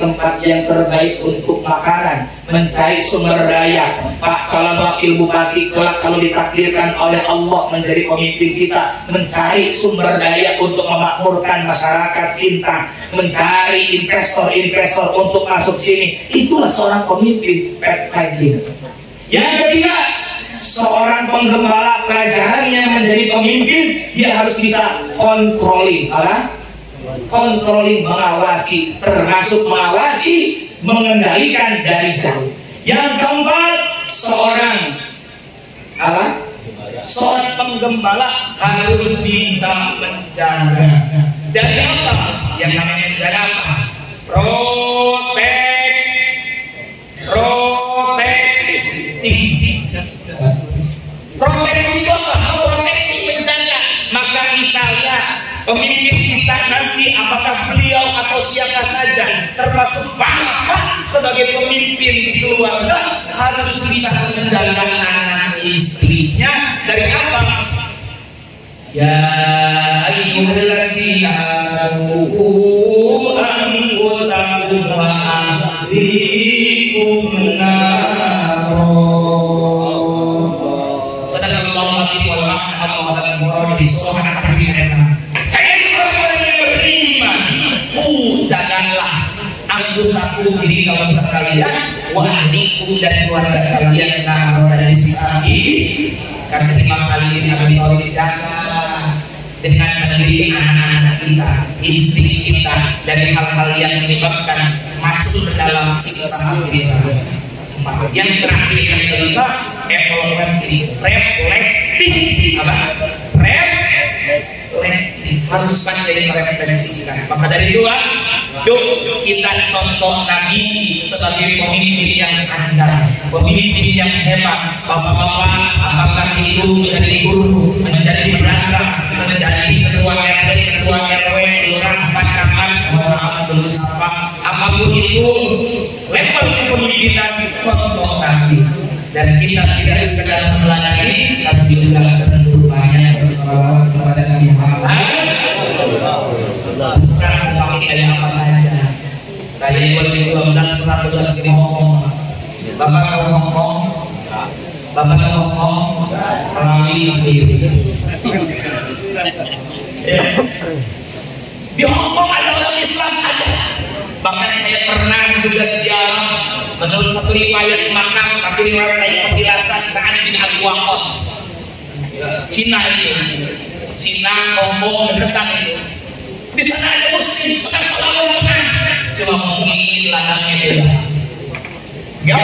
tempat yang terbaik untuk makanan, mencari sumber daya. Pak calon wakil bupati kelak kalau ditakdirkan oleh Allah menjadi pemimpin kita, mencari sumber daya untuk memakmurkan masyarakat Sintang, mencari investor untuk masuk sini. Itulah seorang pemimpin, fact finding. Yang ketiga, seorang penggembala pelajarannya menjadi pemimpin, dia harus bisa controlling, controlling, mengawasi, termasuk mengawasi, mengendalikan dari jauh. Yang keempat, seorang penggembala harus bisa menjaga. Dari apa? Yang namanya menjaga apa? Protektif itu apa? Proteksi, menjaga. Maka misalnya pemimpin kita nanti, apakah beliau atau siapa saja, termasuk bapak sebagai pemimpin di keluarga, harus bisa menjaga anak istrinya dari apa? Ya ayyuhalladzina amanu anfusakum wa ahlikum naro. Sadaqallahu alaihi wa janganlah anfusakum, diri kamu sekalian, wa ahlikum, dan keluarga kalian, naro, dari siksa api. Karena Imam Ali bin Abi Thalib jaga dengan mendidik anak-anak kita, istri kita, dari hal-hal yang menyebabkan masuk ke dalam siksa api. Yang terakhir yang kelima, reflektif. Reflektif harus pandai merefleksikan. Maka dari itu Yuk kita contoh Nabi sebagai pemimpin yang andal, pemimpin yang hebat. Bapak-bapak, apakah itu menjadi guru, menjadi perangkat, menjadi ketua RT, ketua RW, lurah, camat, belum siapa, apapun itu level kepemimpinan contoh Nabi. Dan kita tidak sekedar meneladani, tapi juga tentu banyak bersalawat kepada Nabi Muhammad. Sekarang pakai kayak apa saja. Saya 2012 di Hongkong. Bapak ke Hongkong, Bapak ke Hongkong, Rawi sendiri. Di Hongkong ada orang Islam ada. Bahkan saya pernah juga ziarah menurut satu riwayat makam, tapi riwayat lain penjelasan Sa'ad bin Abi Waqqas. Cina itu, Cina, Hongkong, dekat itu. Di sana ada muslim, sekarang cuma mungkin ladangnya beda. Ya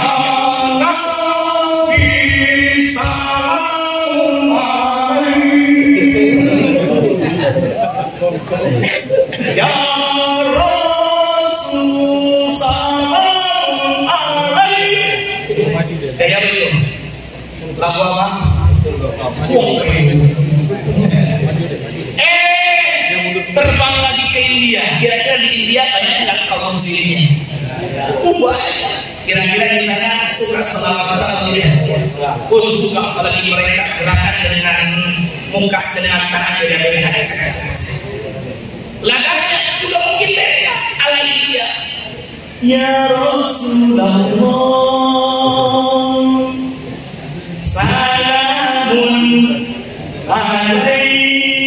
Nabi salam alaihi, ya Rasul salam alaihi. Kayak begitu. Lagu apa? Terbang lagi ke India. Kira-kira di India banyak nggak kaum muslimnya? Kira-kira di sana suka selawat atau tidak? Suka, apalagi mereka gerakan dengan muka dengan tangan beda-beda. Ladangnya juga mungkin beda ala India. Ya Rasulullah, salamun alaihi.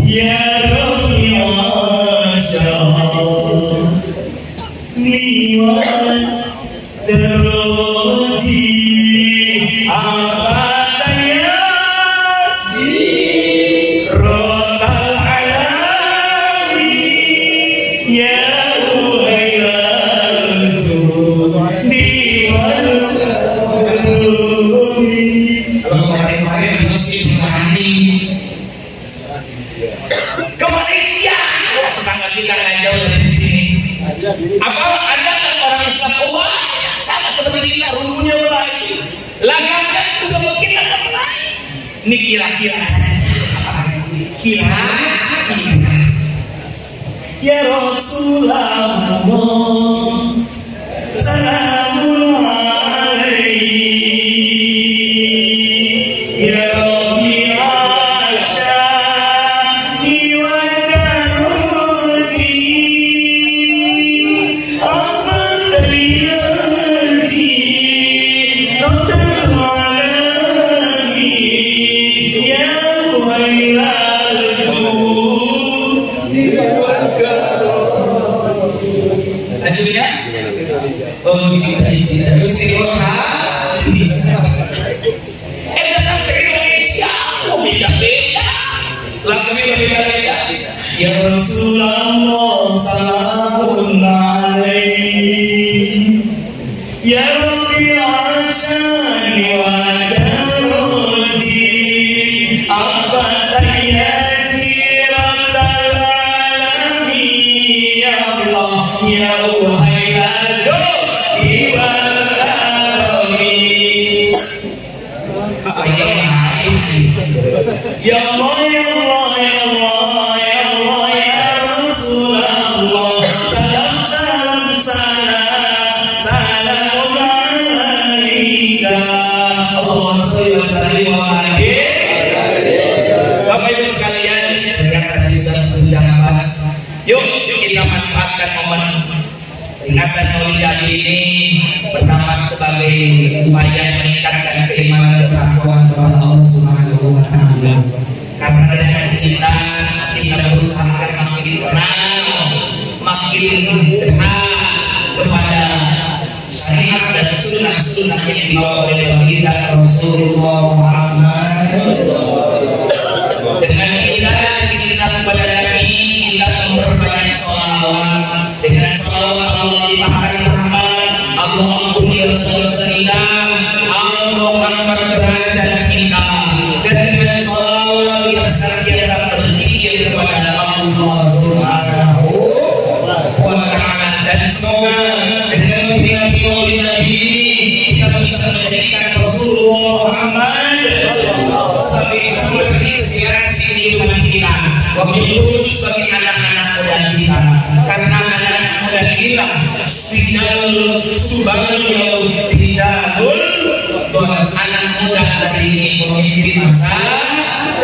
Ya Rabbi Asyar Niwan Deroji Abataya Di Rotal Alami Ya Uhairul Niwan Deroji. Kalau kemarin-kemarin di muslim berani ke Malaysia, tetangga kita nggak jauh dari sini. Apa ada orang Islam sama seperti kita, rumahnya mulai, lagaknya juga mungkin ada mulai. Ini kira-kira saja, kira-kira. Ya Rasulullah, salamun alaihi, ya Rabbi Ya Rasulullah salamun alaihi, ya Rabbi Asyani wa Daroji Abatayati Rabbal Alamin. Ya Allah, ya Uhairul Niwan. Ya Allah, ya Allah, ya Allah, ya Allah, ya Rasulullah, salam, salam, salam, salam alaika. Allahumma sholli wa sallim wa barik. Bapak Ibu sekalian, saya tadi sudah bahas. Yuk kita manfaatkan momen peringatan Maulid Nabi ini pertama sebagai upaya meningkatkan keimanan dan ketakwaan kepada Allah Subhanahu wa Ta'ala. Karena dengan cinta kita berusaha makin tenang, makin dekat kepada syariat dan sunnah-sunnah yang dibawa oleh baginda Rasulullah Muhammad. Dengan cinta kepada Nabi, kita memperbanyak sholawat. Dengan sholawat Allah limpahkan rahmat, Allah ampuni dosa-dosa kita, Allah angkat derajat kita. Dan dengan sholawat kita senantiasa berzikir kepada Allah Subhanahu wa Ta'ala. semoga dengan memperingati Maulid Nabi ini kita bisa menjadikan Rasulullah Muhammad sebagai sumber inspirasi di kehidupan kita, wabil khusus bagi anak-anak muda kita, karena anak-anak muda kita rijal subhanallah rijal buat anak muda dari ini pemimpin masa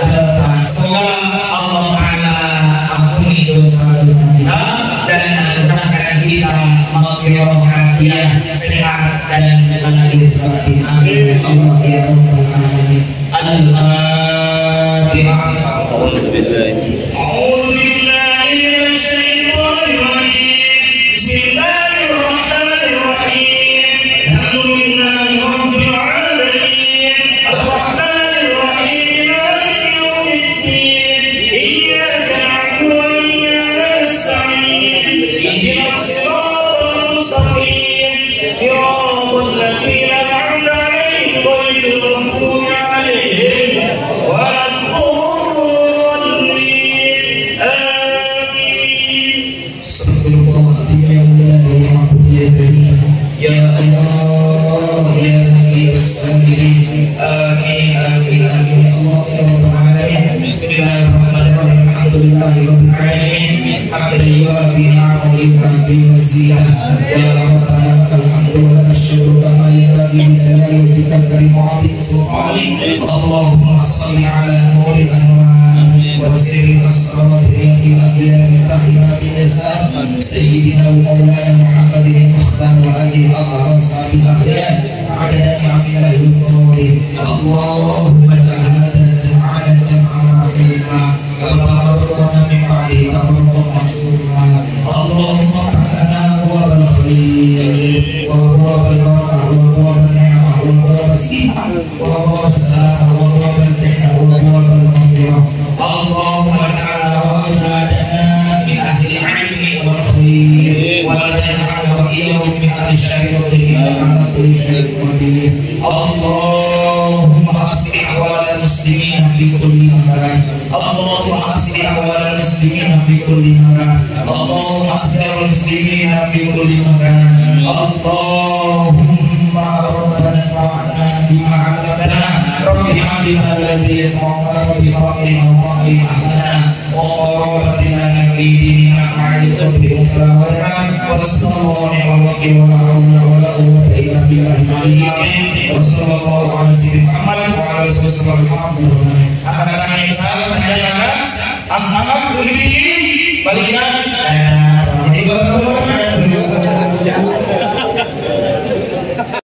depan. Semoga Allah Ta'ala ampuni dosa-dosa kita dan anugerahkan kita maghfirah, sehat dan lahir batin. Amin Allah ya rabbal alamin. Al-Fatihah. A'udzu billahi minasy syaithanir rajim. Bismillahirrahmanirrahim. Alhamdulillahi rabbil alamin. Ar-Rahmanir Rahim. Maliki yaumiddin. Iyyaka na'budu wa iyyaka nasta'in. Ihdinas siratal mustaqim. Siratal ladzina an'amta 'alaihim ghairil maghdubi 'alaihim waladdallin. Amin. Ya Allah ya Hakim as-Sabirin. Amin amin amin ya Allah ya rabbal alamin. Bismillahirrahmanirrahim. Alhamdulillahi rabbil alamin. Hamdan yu'afi ni'amahu yu'afi mazidah. Ya Rabbana lakal hamdu wa lakal syukru kama yanbaghi li jalali wajhika al-karim wa 'azimi sultanik. Allahumma shalli ala nuril anwar wa sirril asrar bi al-abyad tahirat an-nizam sayyidina wa maulana Muhammadin mukhtar wa alihi wa sahbihi akhyar adada ni'amillahi wa Allahumma ja'al hadha jam'ana jam'an marhuma wa tabarrukna min ba'di tabarrukan masyhura. Allahumma ta'ala wa bil khair wa huwa bil barakah wa huwa bil ni'mah wa huwa bil sihah wa huwa bil salah wa huwa bil jannah wa huwa bil maghfirah. Allahumma ta'ala wa adana min ahli ilmi wal khair wa la taj'al ra'iyahum min ahli syarri wa innaka ala kulli syai'in qadir. Allahumma aslih ahwal muslimin fi kulli makan. Allahumma aslih ahwal muslimin fi kulli makan. Allahumma aslih muslimin fi kulli makan. Allahumma rabbana fa'alna bima 'allamtana rabbi 'allimna alladhi yanfa'una rabbi fa'alna wa ahlana wa qaratina fi dinina ma'al rabbi mutawazan wa sallallahu alaihi wa sallam wa la hawla wa la quwwata illa billahi al-'aliyyil wa sallallahu ala sayyidina Muhammad wa ala alihi wasallam. Akan salam dan Ahmad Budi balikan. Assalamualaikum warahmatullahi wabarakatuh.